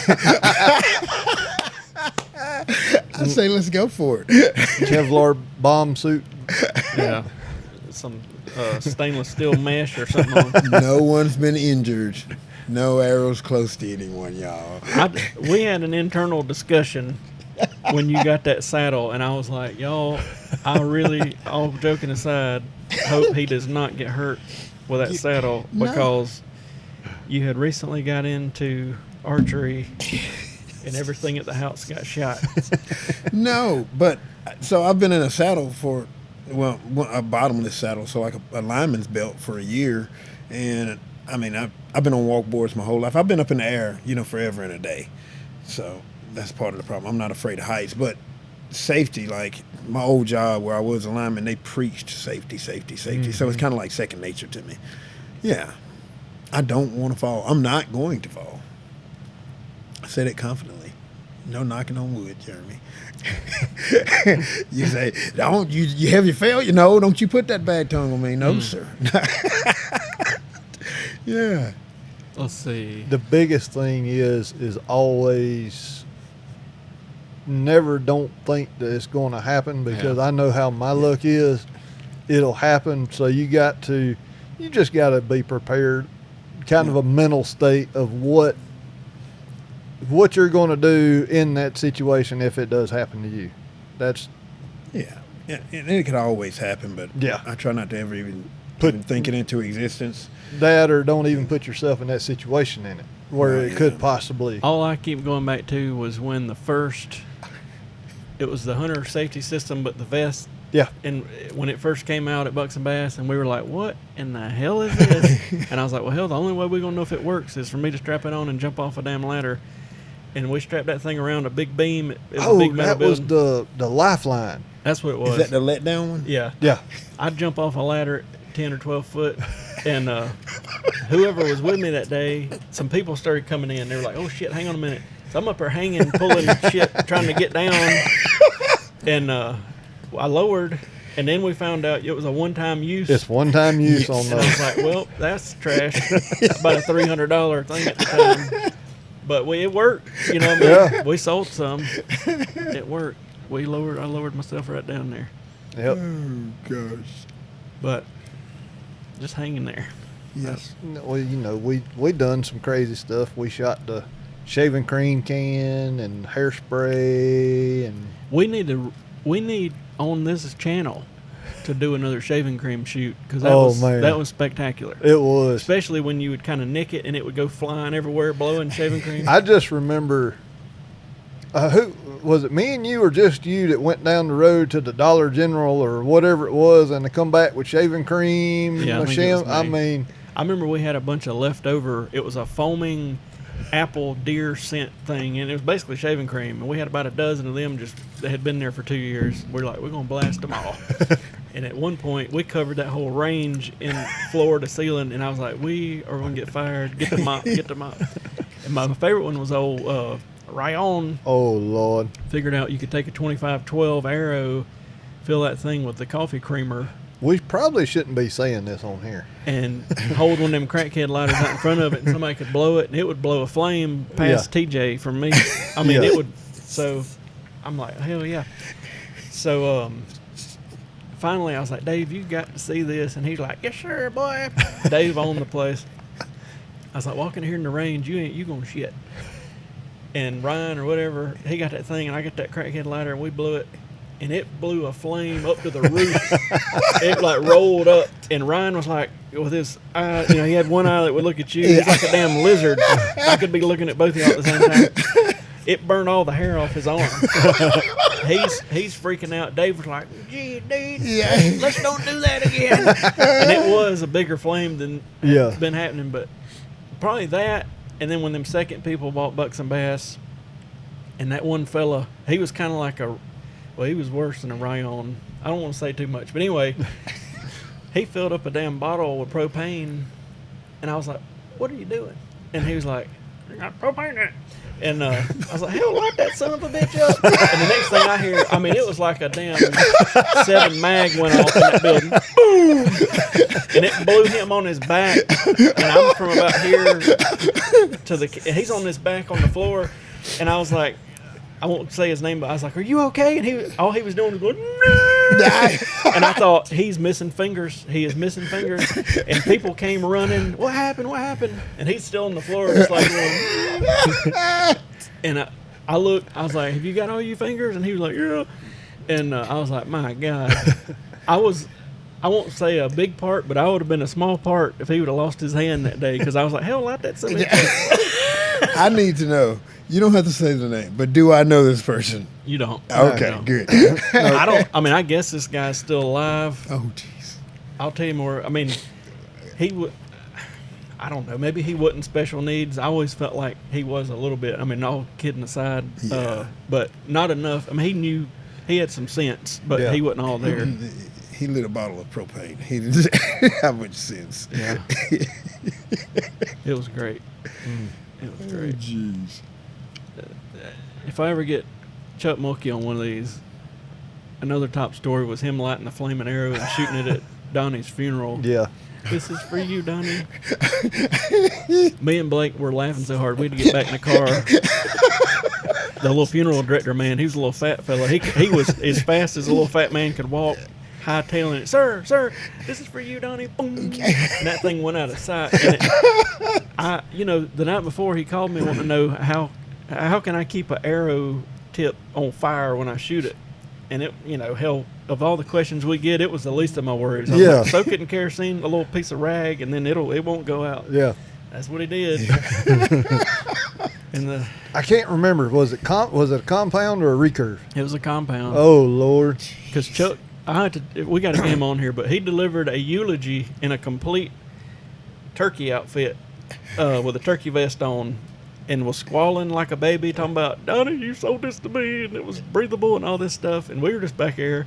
I say let's go for it. Kevlar bomb suit. Yeah. Some stainless steel mesh or something on. No one's been injured. No arrows close to anyone, y'all. We had an internal discussion when you got that saddle, and I was like, y'all, all joking aside, hope he does not get hurt with that saddle because you had recently got into archery and everything at the house got shot. No, but so I've been in a saddle for, a bottomless saddle, so like a lineman's belt for a year. And I mean, I've been on walk boards my whole life. I've been up in the air, forever and a day. So that's part of the problem. I'm not afraid of heights, but safety, like my old job where I was a lineman, they preached safety. Mm-hmm. So it's kind of like second nature to me. Yeah. I don't want to fall. I'm not going to fall. I said it confidently. No knocking on wood, Jeremy. You say, don't you have your failure? No, don't you put that bad tongue on me. No, sir. Yeah. Let's see. The biggest thing is always don't think that it's going to happen because I know how my luck is. It'll happen. So you just got to be prepared. Kind of a mental state of what you're going to do in that situation if it does happen to you. That's yeah, and it could always happen, but I try not to ever even think it into existence. That or don't even put yourself in that situation in it where it could possibly. All I keep going back to was when it was the hunter safety system, but the vest. Yeah. And when it first came out at Bucks and Bass, and we were like, what in the hell is this? And I was like, well, hell, the only way we're going to know if it works is for me to strap it on and jump off a damn ladder. And we strapped that thing around a big beam. It was a big metal building. Was the lifeline. That's what it was. Is that the letdown one? Yeah. Yeah. I'd jump off a ladder 10 or 12 foot, and whoever was with me that day, some people started coming in. They were like, oh, shit, hang on a minute. So I'm up there hanging, pulling shit, trying to get down. And I lowered, and then we found out it was a one-time use. It's one-time use on those. I was like, well, that's trash. About a $300 thing at the time. But it worked. We sold some. It worked. I lowered myself right down there. Yep. Oh, gosh. But just hanging there. Yes. Well, we done some crazy stuff. We shot the shaving cream can and hairspray, and we need on this channel to do another shaving cream shoot because that was spectacular. It was, especially when you would kind of nick it and it would go flying everywhere, blowing shaving cream. I just remember, who was it? Me and you, or just you, that went down the road to the Dollar General or whatever it was, and to come back with shaving cream. Yeah, I remember we had a bunch of leftover. It was a foaming apple deer scent thing, and it was basically shaving cream, and we had about a dozen of them that had been there for 2 years. We're like, we're gonna blast them all. And at one point we covered that whole range in floor to ceiling, and I was like, we are gonna get fired. Get the mop. And my favorite one was old Rayon. Oh Lord. Figured out you could take a 25-12 arrow, fill that thing with the coffee creamer. We probably shouldn't be saying this on here. And hold one of them crackhead lighters out in front of it, and somebody could blow it, and it would blow a flame past TJ from me. I mean, it would. So I'm like, hell yeah. So finally, I was like, Dave, you got to see this. And he's like, yes, sir, boy. Dave owned the place. I was like, walking here in the range, you gonna shit. And Ryan or whatever, he got that thing, and I got that crackhead lighter, and we blew it. And it blew a flame up to the roof. It like rolled up, and Ryan was like, with his eye, he had one eye that would look at you. He's like a damn lizard. I could be looking at both of y'all at the same time. It burned all the hair off his arm. He's freaking out. Dave was like, gee, dude, let's don't do that again. And it was a bigger flame than had been happening, but probably that. And then when them second people bought Bucks and Bass, and that one fella, he was kind of like he was worse than a Rayon. I don't want to say too much. But anyway, he filled up a damn bottle with propane. And I was like, what are you doing? And he was like, I got propane in it. And I was like, hell, light that son of a bitch up. And the next thing I hear, it was like a damn 7 mag went off in that building. Boom! And it blew him on his back. And I'm from about here to he's on his back on the floor. And I was like, I won't say his name, but I was like, are you okay? And all he was doing was going, no! And I thought, he's missing fingers. He is missing fingers. And people came running. What happened? What happened? And he's still on the floor, just like, and I looked, I was like, have you got all your fingers? And he was like, yeah. And I was like, my God. I was I won't say a big part, but I would have been a small part if he would have lost his hand that day because I was like, hell, light that something. I need to know. You don't have to say the name, but do I know this person? You don't. Okay, no. good. I don't. I mean, I guess this guy's still alive. Oh, jeez. I'll tell you more. I mean, he would. I don't know. Maybe he wasn't special needs. I always felt like he was a little bit. I mean, all kidding aside, but not enough. I mean, he knew he had some sense, but he wasn't all there. He lit a bottle of propane. He didn't have much sense. Yeah. It was great. It was great. Oh, jeez. If I ever get Chuck Mulkey on one of these, another top story was him lighting a flaming arrow and shooting it at Donnie's funeral. Yeah. This is for you, Donnie. Me and Blake were laughing so hard we had to get back in the car. The little funeral director, man, he was a little fat fella. He was as fast as a little fat man could walk, hightailing it. Sir, this is for you, Donnie. Boom. And that thing went out of sight. And the night before he called me wanting to know how can I keep an arrow tip on fire when I shoot it. And it, hell, of all the questions we get, it was the least of my worries. I was like, soak it in kerosene, a little piece of rag, and then it won't go out. Yeah. That's what he did. And I can't remember. Was it a compound or a recurve? It was a compound. Oh, Lord. Because Chuck, we got to get him on here, but he delivered a eulogy in a complete turkey outfit with a turkey vest on. And was squalling like a baby, talking about, Donnie, you sold this to me, and it was breathable and all this stuff. And we were just back there.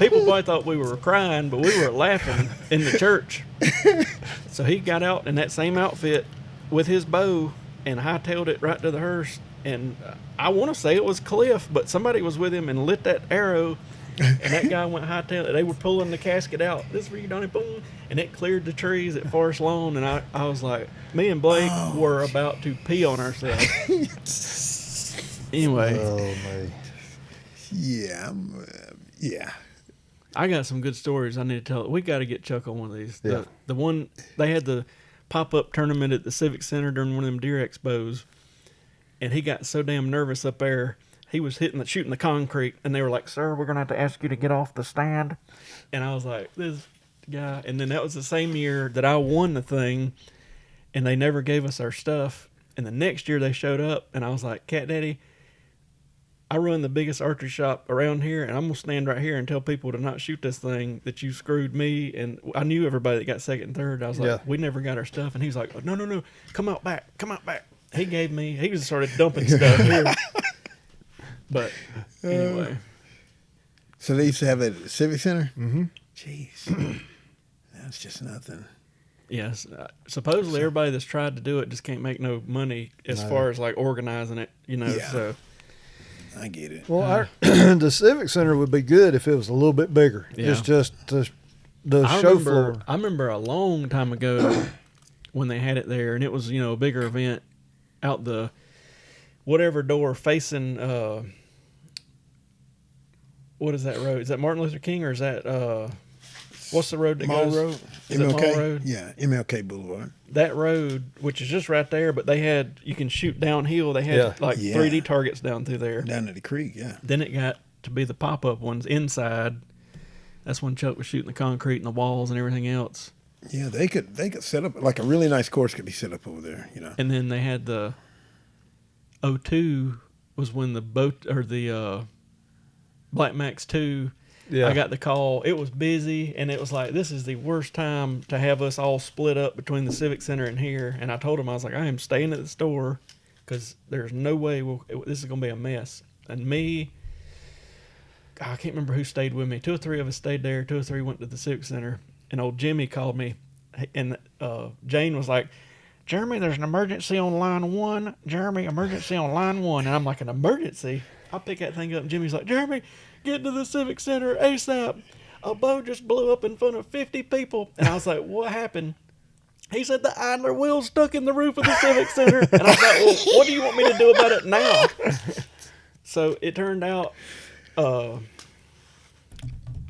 People probably thought we were crying, but we were laughing in the church. So he got out in that same outfit with his bow and hightailed it right to the hearse. And I want to say it was Cliff, but somebody was with him and lit that arrow. And that guy went hightail. They were pulling the casket out. This is for you, Donnie. Boom. And it cleared the trees at Forest Lawn. And I was like, me and Blake were about to pee on ourselves. Anyway. Oh, man. Yeah. I got some good stories I need to tell. We got to get Chuck on one of these. Yeah. The one, they had the pop-up tournament at the Civic Center during one of them deer expos. And he got so damn nervous up there. He was shooting the concrete, and they were like, sir, we're going to have to ask you to get off the stand. And I was like, this guy. And then that was the same year that I won the thing, and they never gave us our stuff. And the next year they showed up, and I was like, Cat Daddy, I run the biggest archery shop around here, and I'm going to stand right here and tell people to not shoot this thing, that you screwed me. And I knew everybody that got second and third. I was like, we never got our stuff. And he was like, no, come out back. He just started dumping stuff here. But anyway. So they used to have it at the Civic Center? Mm-hmm. Jeez. That's just nothing. Yes. Supposedly everybody that's tried to do it just can't make no money as far as like organizing it, so. I get it. Well, the Civic Center would be good if it was a little bit bigger. Yeah. It's just the show floor. I remember a long time ago when they had it there, and it was, a bigger event out the whatever door facing, what is that road? Is that Martin Luther King, or is that, what's the road that Mall goes? Road? Is MLK? it Mall Road? Yeah, MLK Boulevard. That road, which is just right there, but you can shoot downhill. They had 3D targets down through there. Down at the creek, yeah. Then it got to be the pop-up ones inside. That's when Chuck was shooting the concrete and the walls and everything else. Yeah, they could set up, like a really nice course could be set up over there, And then they had the 02 was when the boat, or the Black Max 2, I got the call. It was busy, and it was like, this is the worst time to have us all split up between the Civic Center and here. And I told him, I was like, I am staying at the store because there's no way this is going to be a mess. And me, I can't remember who stayed with me. 2 or 3 of us stayed there. 2 or 3 went to the Civic Center. And old Jimmy called me, and Jane was like, Jeremy, there's an emergency on line 1. Jeremy, emergency on line 1. And I'm like, an emergency? I pick that thing up, and Jimmy's like, Jeremy, get to the Civic Center ASAP. A boat just blew up in front of 50 people. And I was like, what happened? He said the idler wheel stuck in the roof of the Civic Center. And I was like, well, what do you want me to do about it now? So it turned out, I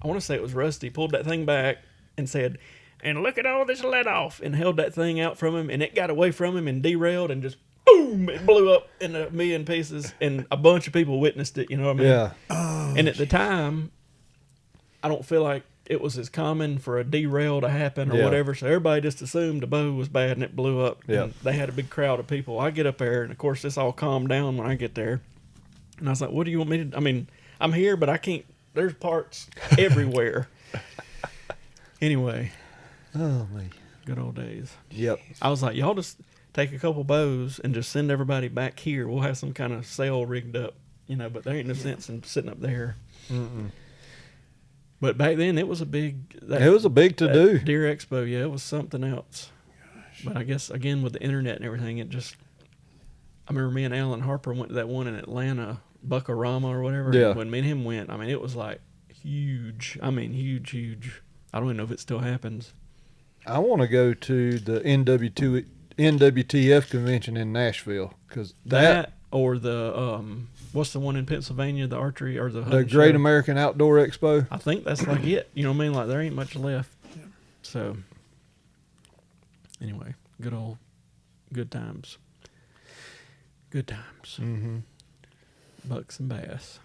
want to say it was Rusty, pulled that thing back and said, and look at all this let off, and held that thing out from him, and it got away from him and derailed, and just boom, it blew up in a million pieces, and a bunch of people witnessed it, you know what I mean? Yeah. Oh, and at the time, I don't feel like it was as common for a derail to happen or whatever. So everybody just assumed the bow was bad and it blew up. Yeah. And they had a big crowd of people. I get up there, and of course, this all calmed down when I get there. And I was like, what do you want me to do? I mean, I'm here, but I can't. There's parts everywhere. Anyway. Oh, man. Good old days. Yep. I was like, y'all just take a couple bows and just send everybody back here. We'll have some kind of sail rigged up, but there ain't no sense in sitting up there. Mm-mm. But back then, it was a big... It was a big to-do. Deer Expo, yeah, it was something else. Gosh. But I guess, again, with the internet and everything, it just... I remember me and Alan Harper went to that one in Atlanta, Buckarama or whatever. Yeah. When me and him went, I mean, it was like huge. I mean, huge, huge. I don't even know if it still happens. I want to go to the NWTF convention in Nashville, because that or the... what's the one in Pennsylvania? The archery or the Great American Outdoor Expo? I think that's like it. You know what I mean? Like there ain't much left. Yeah. So anyway, good times. Good times. Mm-hmm. Bucks and bass.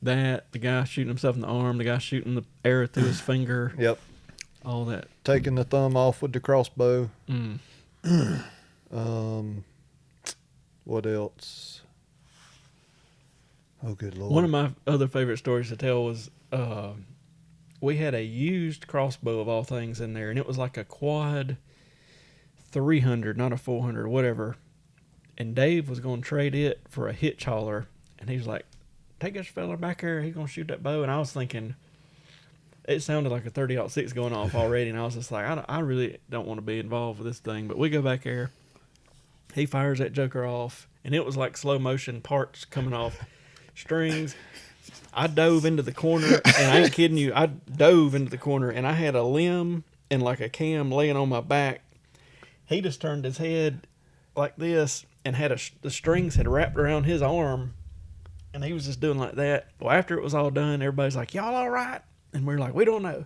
The guy shooting himself in the arm, the guy shooting the arrow through his finger. Yep. All that. Taking the thumb off with the crossbow. Mm. What else? Oh, good Lord. One of my other favorite stories to tell was we had a used crossbow of all things in there, and it was like a quad 300, not a 400, whatever. And Dave was going to trade it for a hitch hauler, and he was like, take this fella back here, he's going to shoot that bow. And I was thinking, it sounded like a 30-06 going off already, and I was just like, I really don't want to be involved with this thing. But we go back there, he fires that joker off, and it was like slow motion, parts coming off. Strings. I dove into the corner, and I ain't kidding you. I dove into the corner, and I had a limb and like a cam laying on my back. He just turned his head like this and had the strings had wrapped around his arm, and he was just doing like that. Well, after it was all done, everybody's like, y'all all right? And we're like, we don't know.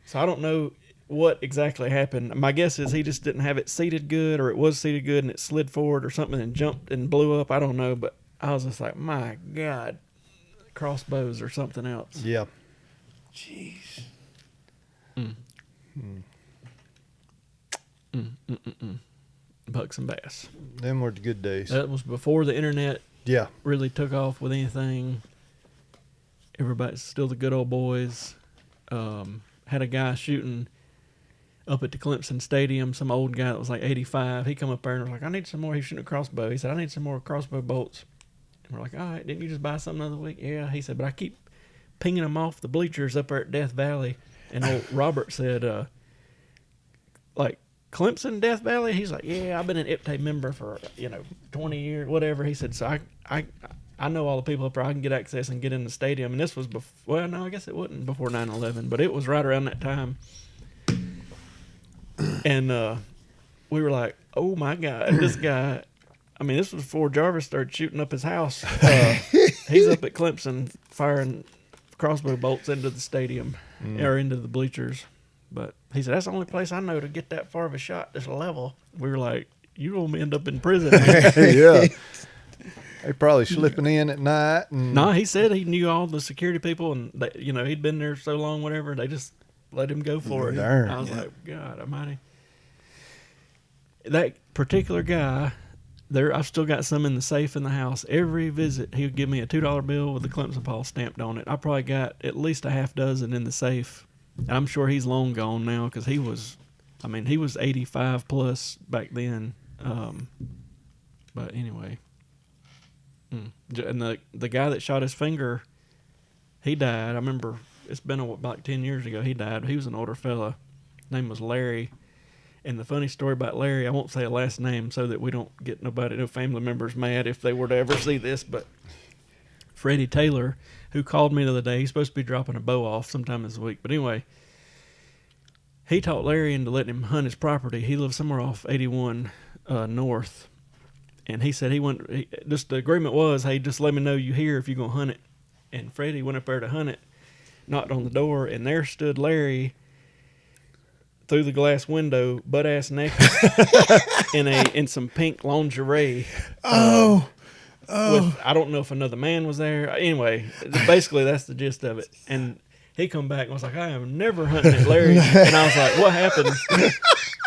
So I don't know what exactly happened. My guess is he just didn't have it seated good, or it was seated good and it slid forward or something and jumped and blew up. I don't know, but I was just like, my God, crossbows or something else. Yeah. Jeez. Bucks and bass. Them were the good days. That was before the internet really took off with anything. Everybody's still the good old boys. Had a guy shooting up at the Clemson Stadium, some old guy that was like 85. He come up there and was like, I need some more. He was shooting a crossbow. He said, I need some more crossbow bolts. And we're like, all right, didn't you just buy something the other week? Yeah. He said, but I keep pinging them off the bleachers up there at Death Valley. And old Robert said, like, Clemson, Death Valley? He's like, yeah, I've been an IPTAY member for, 20 years, whatever. He said, so I know all the people up there. I can get access and get in the stadium. And this was before, well, no, I guess it wasn't before 9/11, but it was right around that time. And we were like, oh, my God, this guy, I mean, this was before Jarvis started shooting up his house. He's up at Clemson firing crossbow bolts into the stadium or into the bleachers. But he said, that's the only place I know to get that far of a shot this level. We were like, you gonna end up in prison. Yeah. They probably slipping in at night. No, he said he knew all the security people, and they, he'd been there so long, whatever. They just let him go for it. Darn. I was like, God Almighty. That particular guy, I've still got some in the safe in the house. Every visit, he would give me a $2 bill with the Clemson Paul stamped on it. I probably got at least a half dozen in the safe. I'm sure he's long gone now because he was 85 plus back then. But anyway. And the guy that shot his finger, he died. I remember it's been about 10 years ago he died. He was an older fella. His name was Larry. And the funny story about Larry, I won't say a last name so that we don't get no family members mad if they were to ever see this, but Freddie Taylor, who called me the other day, he's supposed to be dropping a bow off sometime this week. But anyway, he talked Larry into letting him hunt his property. He lives somewhere off 81 north. And he said just the agreement was, hey, just let me know you here if you're going to hunt it. And Freddie went up there to hunt it, knocked on the door, and there stood Larry through the glass window, butt-ass naked, in some pink lingerie. With, I don't know if another man was there. Anyway, basically that's the gist of it. And He come back and was like, I am never hunting at Larry's. And I was like, what happened?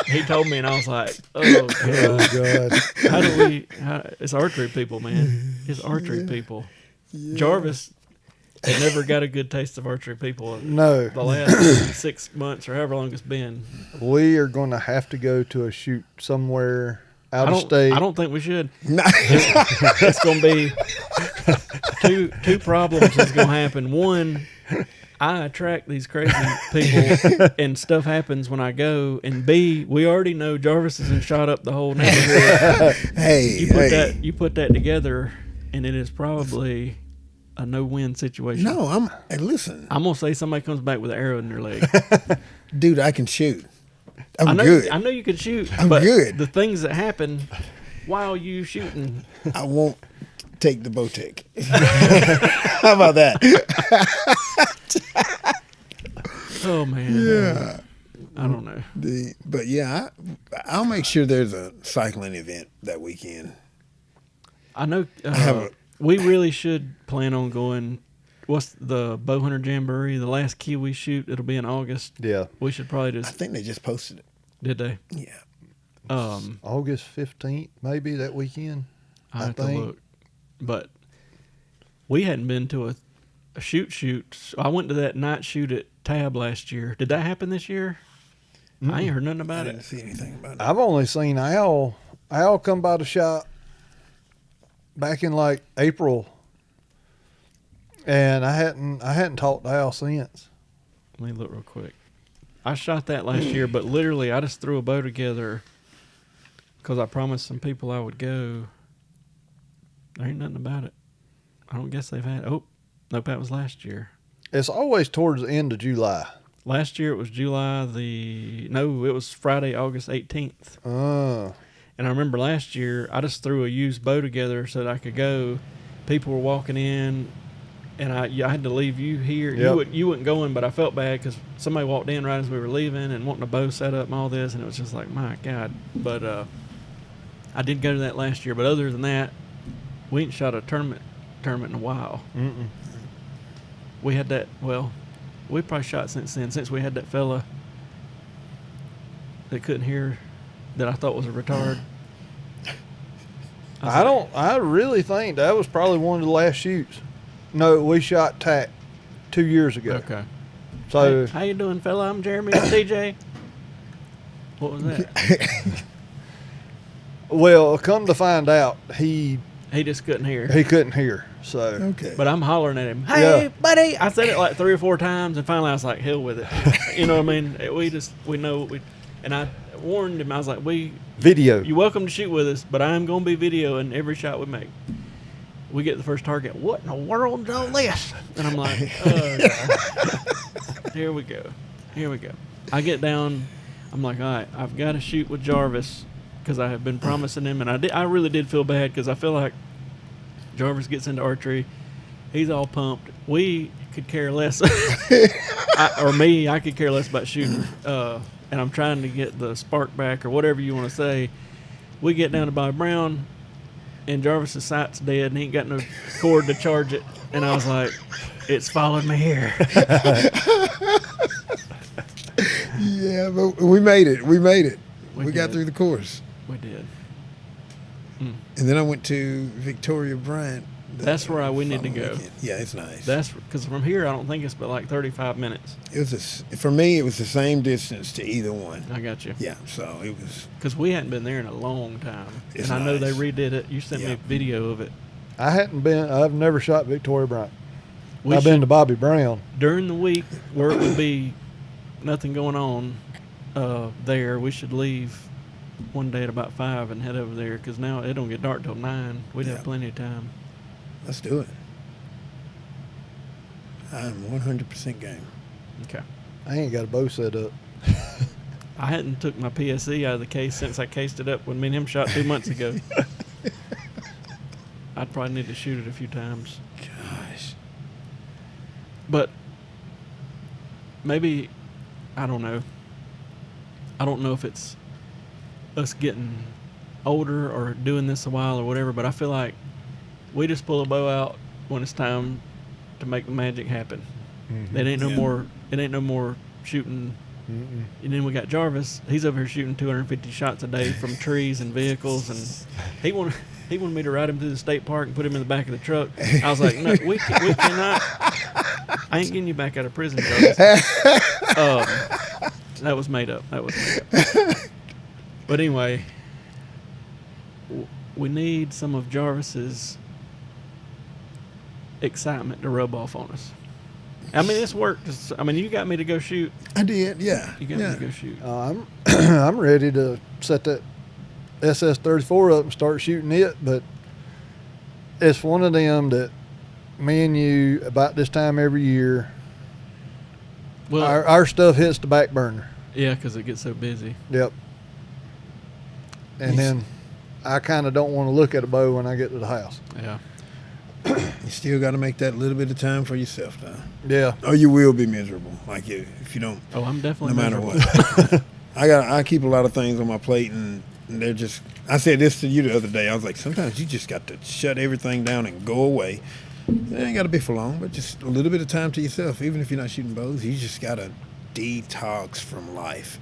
He told me, and I was like, oh, God. How do we – it's archery people, man. It's archery people. Yeah. Jarvis had never got a good taste of archery people. No. The last 6 months or however long it's been. We are going to have to go to a shoot somewhere out of state. I don't think we should. No. It's going to be two problems is going to happen. One – I attract these crazy people, and stuff happens when I go. And B, we already know Jarvis isn't shot up the whole neighborhood. You put that together, and it is probably a no-win situation. No, listen. I'm gonna say somebody comes back with an arrow in their leg. Dude, I can shoot. I know, good. I know you can shoot. I'm but good. The things that happen while you shooting, I won't take the Bowtech. How about that? Oh man. Yeah. I don't know. But yeah, I'll make sure there's a cycling event that weekend. I know. We really should plan on going. What's the Bowhunter Jamboree? The last Kiwi shoot. It'll be in August. Yeah. We should probably just. I think they just posted it. Did they? Yeah. August 15th, maybe that weekend. I have to look. But we hadn't been to a shoot. I went to that night shoot at Tab last year. Did that happen this year? Mm-hmm. I ain't heard nothing about it. I didn't see anything about it. I've only seen Al come by the shop back in like April, and I hadn't talked to Al since. Let me look real quick. I shot that last year, but literally I just threw a bow together because I promised some people I would go. There ain't nothing about it. I don't guess they've had. Oh, nope, that was last year. It's always towards the end of July. Last year it was it was Friday, August 18th. Oh. And I remember last year I just threw a used bow together so that I could go. People were walking in, and I had to leave you here. Yep. You weren't going, but I felt bad because somebody walked in right as we were leaving and wanting a bow set up and all this, and it was just like, my God. But I did go to that last year. But other than that, we ain't shot a tournament in a while. Mm-mm. We had that. Well, we probably shot since then. Since we had that fella that couldn't hear, that I thought was a retard. I really think that was probably one of the last shoots. No, we shot TAC 2 years ago. Okay. So how you doing, fella? I'm Jeremy. I'm DJ. What was that? Well, come to find out, he just couldn't hear. He couldn't hear. So okay. But I'm hollering at him. Hey, buddy! I said it like 3 or 4 times, and finally I was like, "Hell with it." You know what I mean? We know what we. And I warned him. I was like, video. You're welcome to shoot with us, but I am going to be videoing every shot we make. We get the first target. What in the world is all this? And I'm like, here we go. I get down. I'm like, all right, I've got to shoot with Jarvis because I have been promising him, and I really did feel bad because I feel like Jarvis gets into archery. He's all pumped. We could care less, I could care less about shooting. And I'm trying to get the spark back or whatever you want to say. We get down to Bobby Brown, and Jarvis's sight's dead, and he ain't got no cord to charge it. And I was like, it's followed me here. Yeah, but we made it. We got through the course. We did. And then I went to Victoria Bryant. That's where we need to go. Weekend. Yeah, it's nice. That's because from here, I don't think it's but like 35 minutes. For me, it was the same distance to either one. I got you. Yeah, so it was. Because we hadn't been there in a long time. And I know they redid it. You sent me a video of it. I've never shot Victoria Bryant. I've been to Bobby Brown. During the week where it would be nothing going on there, we should leave one day at about 5 and head over there because now it don't get dark till 9. We'd have plenty of time. Let's do it. I'm 100% game. Okay. I ain't got a bow set up. I hadn't took my PSE out of the case since I cased it up when me and him shot 2 months ago. I'd probably need to shoot it a few times. Gosh. But maybe, I don't know. I don't know if it's us getting older or doing this a while or whatever, but I feel like we just pull a bow out when it's time to make the magic happen. Mm-hmm. It ain't no more shooting. Mm-mm. And then we got Jarvis. He's over here shooting 250 shots a day from trees and vehicles, and he wanted me to ride him to the state park and put him in the back of the truck. I was like, no, we cannot. I ain't getting you back out of prison, Jarvis. That was made up. But anyway, we need some of Jarvis's excitement to rub off on us. I mean, this worked. I mean, you got me to go shoot. I did, yeah. You got me to go shoot. I'm ready to set that SS-34 up and start shooting it, but it's one of them that me and you, about this time every year, well, our stuff hits the back burner. Yeah, because it gets so busy. Yep. And then I kind of don't want to look at a bow when I get to the house. Yeah. You still got to make that little bit of time for yourself now. Yeah. Or you will be miserable. Like if you don't. Oh, I'm definitely no matter miserable. what. I keep a lot of things on my plate, and they're just. I said this to you the other day. I was like, sometimes you just got to shut everything down and go away. It ain't got to be for long, but just a little bit of time to yourself. Even if you're not shooting bows, you just got to detox from life.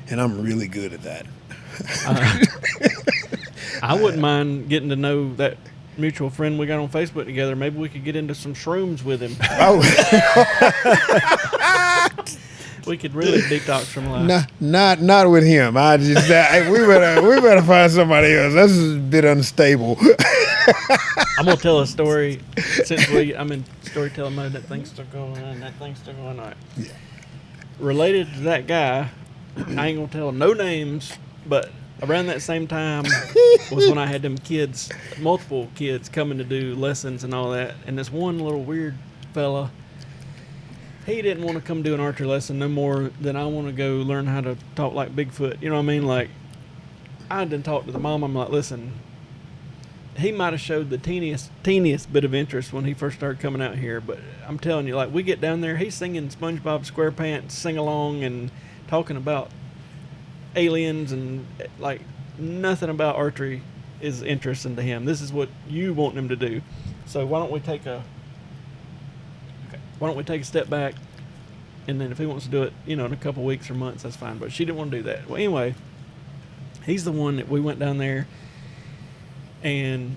And I'm really good at that. I wouldn't mind getting to know that mutual friend we got on Facebook together. Maybe we could get into some shrooms with him. Oh. We could really detox from life. Not with him. We better find somebody else. This is a bit unstable. I'm gonna tell a story since I'm in storytelling mode. That thing's still going on. Right. Yeah. Related to that guy, I ain't gonna tell no names, but around that same time was when I had them kids, multiple kids coming to do lessons and all that. And this one little weird fella, he didn't want to come do an archery lesson no more than I want to go learn how to talk like Bigfoot. You know what I mean? Like, I done talked to the mom. I'm like, listen, he might have showed the teeniest bit of interest when he first started coming out here. But I'm telling you, like, we get down there, he's singing SpongeBob SquarePants sing-along and talking about aliens, and like nothing about archery is interesting to him. This is what you want him to do. So why don't we take a step back, and then if he wants to do it, in a couple weeks or months, that's fine. But she didn't want to do that. Well, anyway, he's the one that we went down there, and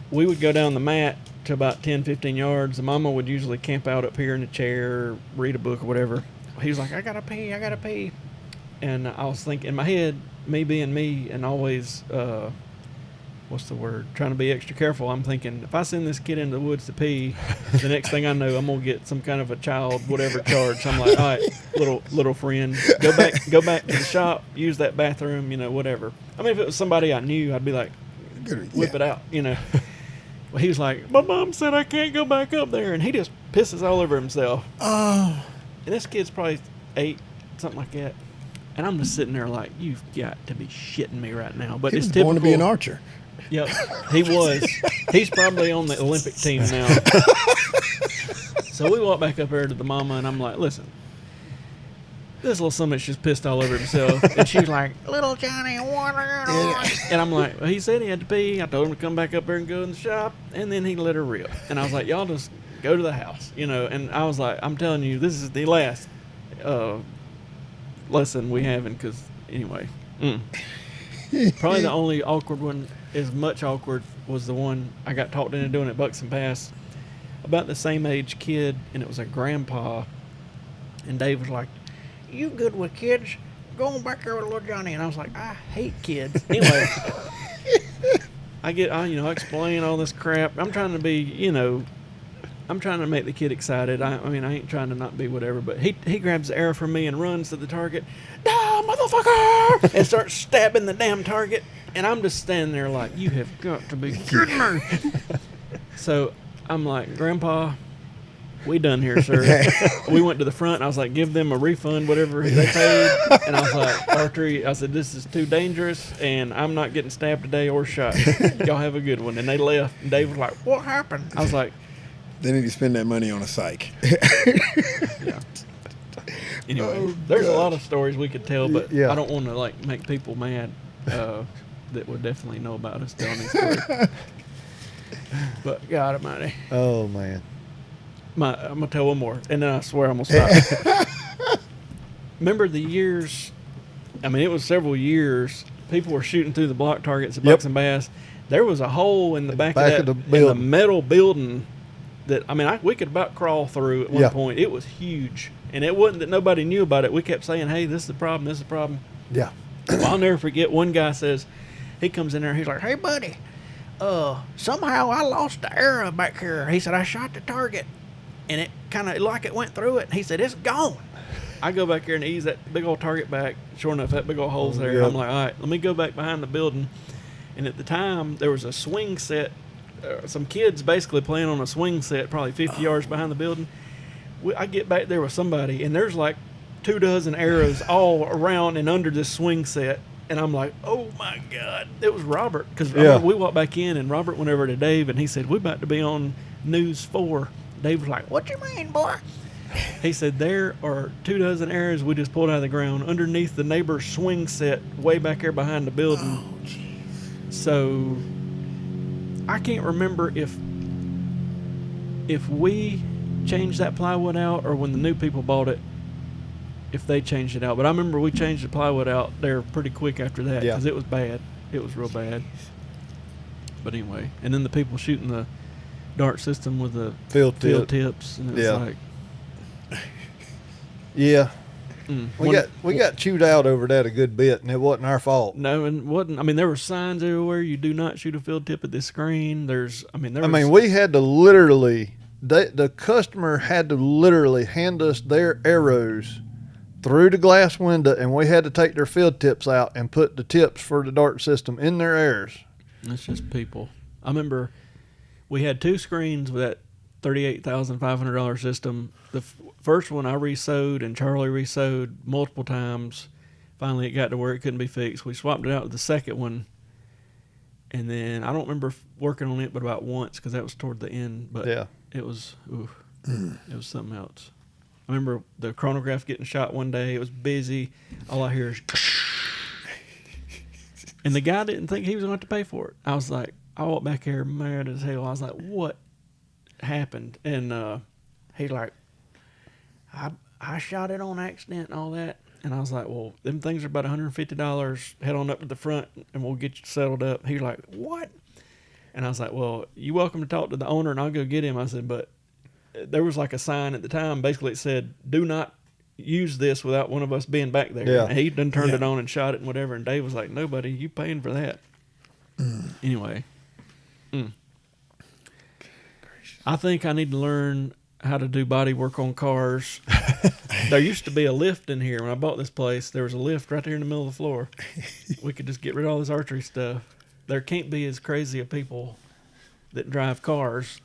we would go down the mat to about 10, 15 yards. The mama would usually camp out up here in a chair, read a book or whatever. He was like, I gotta pee. And I was thinking in my head, me being me and always, trying to be extra careful. I'm thinking, if I send this kid into the woods to pee, the next thing I know, I'm going to get some kind of a child, whatever charge. So I'm like, all right, little friend, go back to the shop, use that bathroom, whatever. I mean, if it was somebody I knew, I'd be like, whip it out, Well, he was like, my mom said I can't go back up there. And he just pisses all over himself. Oh. And this kid's probably 8, something like that. And I'm just sitting there like, you've got to be shitting me right now. But it's typical. Born to be an archer. Yep, he was. He's probably on the Olympic team now. So we walk back up there to the mama, and I'm like, listen, this little summit just pissed all over himself. And she's like, little Johnny, water. And I'm like, well, he said he had to pee. I told him to come back up there and go in the shop. And then he let her rip. And I was like, y'all just go to the house, And I was like, I'm telling you, this is the last lesson we having, because anyway, probably the only awkward one, as much awkward, was the one I got talked into doing at Buxton Pass. About the same age kid, and it was a grandpa, and Dave was like, you good with kids? Go on back there with little Johnny. And I was like, I hate kids. Anyway, I explain all this crap. I'm trying to be, I'm trying to make the kid excited. I ain't trying to not be whatever, but he grabs the arrow from me and runs to the target. No, motherfucker! And starts stabbing the damn target. And I'm just standing there like, you have got to be kidding me. So I'm like, Grandpa, we done here, sir. We went to the front, and I was like, give them a refund, whatever they paid. And I was like, archery, I said, this is too dangerous, and I'm not getting stabbed today or shot. Y'all have a good one. And they left. And Dave was like, what happened? I was like, they need to spend that money on a psych. Yeah. Anyway, there's a lot of stories we could tell, but I don't want to make people mad that would definitely know about us telling these stories. But God Almighty. Oh man. I'm gonna tell one more, and then I swear I'm gonna stop. Remember the years? I mean, it was several years. People were shooting through the block targets at Bucks and Bass. There was a hole in the back of the in the metal building that we could about crawl through at one point. It was huge, and it wasn't that nobody knew about it. We kept saying, "Hey, this is the problem. This is the problem." Yeah. Well, I'll never forget. One guy says, he comes in there. He's like, "Hey, buddy, somehow I lost the arrow back here." He said, "I shot the target, and it kind of like it went through it." He said, "It's gone." I go back here and ease that big old target back. Sure enough, that big old hole's there. Yep. I'm like, all right, let me go back behind the building. And at the time, there was a swing set. Some kids basically playing on a swing set, probably 50 yards behind the building. I get back there with somebody, and there's like 24 arrows all around and under this swing set. And I'm like, oh, my God. It was Robert. Because we walked back in, and Robert went over to Dave, and he said, we're about to be on News 4. Dave was like, what you mean, boy? He said, there are 24 arrows we just pulled out of the ground underneath the neighbor's swing set way back there behind the building. Oh, jeez. So I can't remember if we changed that plywood out or when the new people bought it, if they changed it out. But I remember we changed the plywood out there pretty quick after that because it was bad. It was real bad. But anyway, and then the people shooting the dart system with the field tips. And it was like... Yeah. We got chewed out over that a good bit, and it wasn't our fault. No, and wasn't. I mean, there were signs everywhere. You do not shoot a field tip at this screen. We had to literally, the customer had to literally hand us their arrows through the glass window, and we had to take their field tips out and put the tips for the dart system in their arrows. That's just people. I remember we had 2 screens with that $38,500 system. The first one I resewed and Charlie resewed multiple times. Finally, it got to where it couldn't be fixed. We swapped it out with the second one, and then I don't remember working on it but about once because that was toward the end. But it was it was something else. I remember the chronograph getting shot one day. It was busy. All I hear is, and the guy didn't think he was going to have to pay for it. I was like, I walked back here mad as hell. I was like, what happened? And he's like, I shot it on accident and all that. And I was like, well, them things are about $150. Head on up to the front and we'll get you settled up. He's like, what? And I was like, well, you're welcome to talk to the owner and I'll go get him. I said, but there was like a sign at the time. Basically, it said, do not use this without one of us being back there. Yeah. And he done turned it on and shot it and whatever. And Dave was like, no, buddy, you paying for that. Anyway. I think I need to learn how to do body work on cars. There used to be a lift in here. When I bought this place, there was a lift right there in the middle of the floor. We could just get rid of all this archery stuff. There can't be as crazy of people that drive cars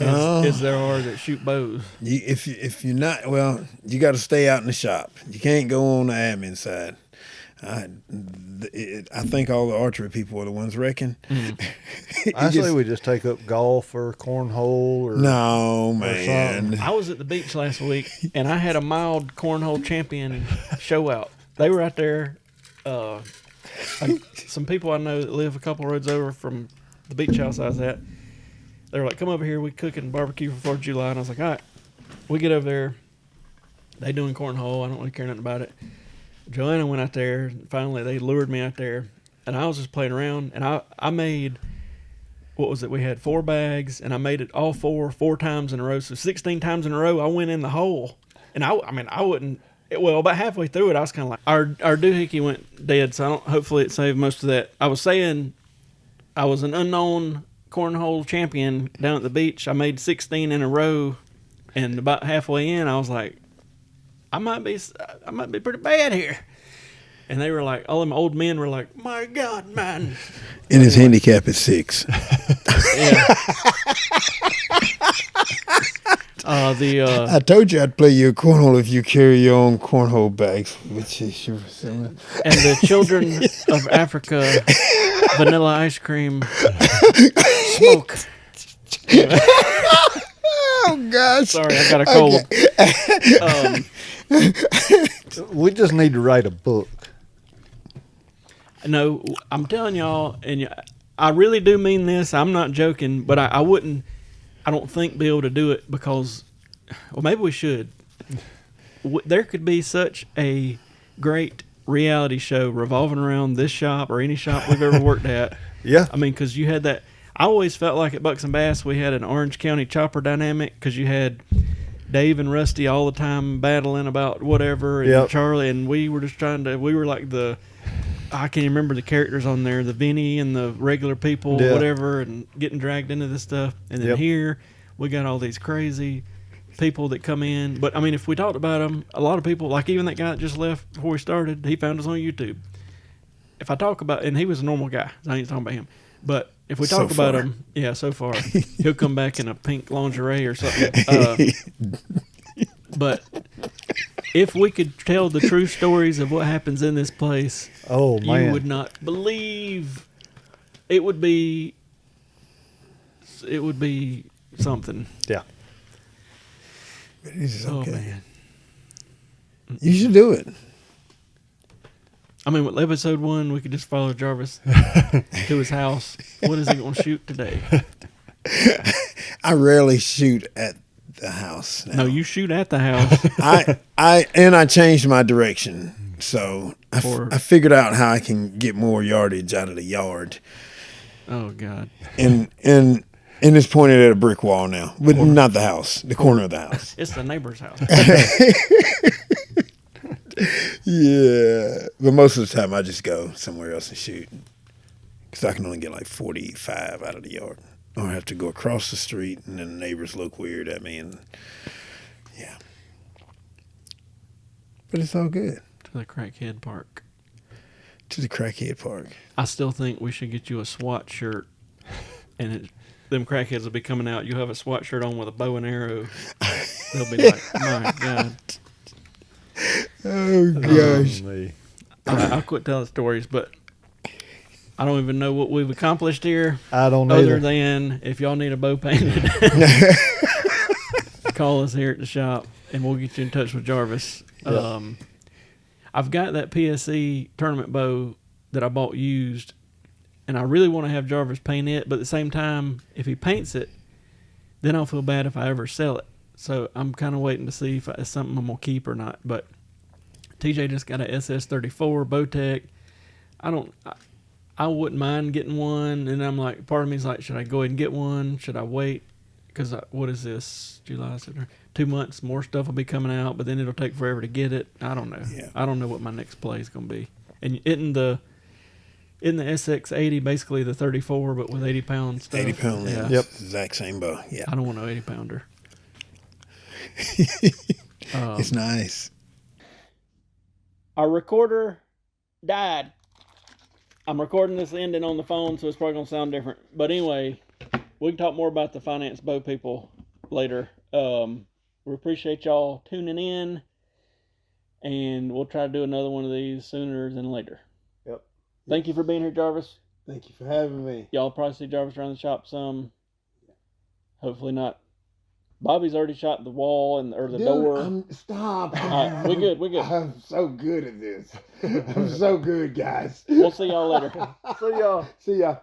as there are that shoot bows. If you're not, well, you got to stay out in the shop. You can't go on the admin side. I think all the archery people are the ones wrecking. I say we just take up golf or cornhole or no man. I was at the beach last week and I had a mild cornhole champion show out. They were out there. Some people I know that live a couple roads over from the beach house I was at. They were like, "Come over here. We cooking barbecue for 4th of July." And I was like, "All right." We get over there. They doing cornhole. I don't really care nothing about it. Joanna went out there, and finally they lured me out there, and I was just playing around, and I made, what was it, we had 4 bags, and I made it all 4 times in a row, so 16 times in a row I went in the hole, and I wouldn't, well, about halfway through it, I was kind of like, our doohickey went dead, so hopefully it saved most of that. I was saying I was an unknown cornhole champion down at the beach. I made 16 in a row, and about halfway in, I was like, I might be pretty bad here. And they were like, all them old men were like, my God, man. And his handicap is 6. I told you I'd play you a cornhole if you carry your own cornhole bags, which is your and the children of Africa, vanilla ice cream, smoke. Oh, gosh. Sorry, I got a cold. Okay. We just need to write a book. No, I'm telling y'all, and I really do mean this. I'm not joking, but I wouldn't, I don't think, be able to do it because Well, maybe we should. There could be such a great reality show revolving around this shop or any shop we've ever worked at. Yeah. I mean, because you had that. I always felt like at Bucks and Bass we had an Orange County chopper dynamic because you had Dave and Rusty all the time battling about whatever, and Charlie, and we were just we were like I can't remember the characters on there, the Vinny and the regular people, whatever, and getting dragged into this stuff. And then here we got all these crazy people that come in. But I mean, if we talked about them, a lot of people, like even that guy that just left before we started, he found us on YouTube. If I talk about, and he was a normal guy, I ain't talking about him. But if we talk about him, so far, he'll come back in a pink lingerie or something. But if we could tell the true stories of what happens in this place, you would not believe. It would be something. Yeah. It's okay. Oh man, you should do it. I mean, with episode 1, we could just follow Jarvis to his house. What is he going to shoot today? I rarely shoot at the house now. No, you shoot at the house. I changed my direction, so I figured out how I can get more yardage out of the yard. Oh God! And it's pointed at a brick wall now, but not the house, the corner of the house. It's the neighbor's house. Yeah, but most of the time I just go somewhere else and shoot because I can only get like 45 out of the yard. Or I have to go across the street, and then the neighbors look weird at me, and yeah. But it's all good. To the crackhead park. To the crackhead park. I still think we should get you a SWAT shirt, and them crackheads will be coming out. You'll have a SWAT shirt on with a bow and arrow. They'll be like, my God. Oh, gosh. I'll quit telling stories, but I don't even know what we've accomplished here. I don't know. Other than if y'all need a bow painted, call us here at the shop, and we'll get you in touch with Jarvis. Yep. I've got that PSE tournament bow that I bought used, and I really want to have Jarvis paint it, but at the same time, if he paints it, then I'll feel bad if I ever sell it. So I'm kind of waiting to see if it's something I'm going to keep or not. But TJ just got a SS34 Bowtech. I wouldn't mind getting one. And I'm like, part of me is like, should I go ahead and get one? Should I wait? Because what is this? July, September? 2 months, more stuff will be coming out, but then it'll take forever to get it. I don't know. Yeah. I don't know what my next play is going to be. And in the SX80, basically the 34, but with 80 pound stuff. 80 pound, yeah. Yep. Exact same bow. Yeah. I don't want no 80 pounder. It's nice. Our recorder died. I'm recording this ending on the phone, so it's probably going to sound different. But anyway, we can talk more about the finance bow people later. We appreciate y'all tuning in, and we'll try to do another one of these sooner than later. Yep. Thank you for being here, Jarvis. Thank you for having me. Y'all probably see Jarvis around the shop some. Hopefully not. Bobby's already shot the wall or the door. Stop. We're good. I'm so good at this. I'm so good, guys. We'll see y'all later. See y'all.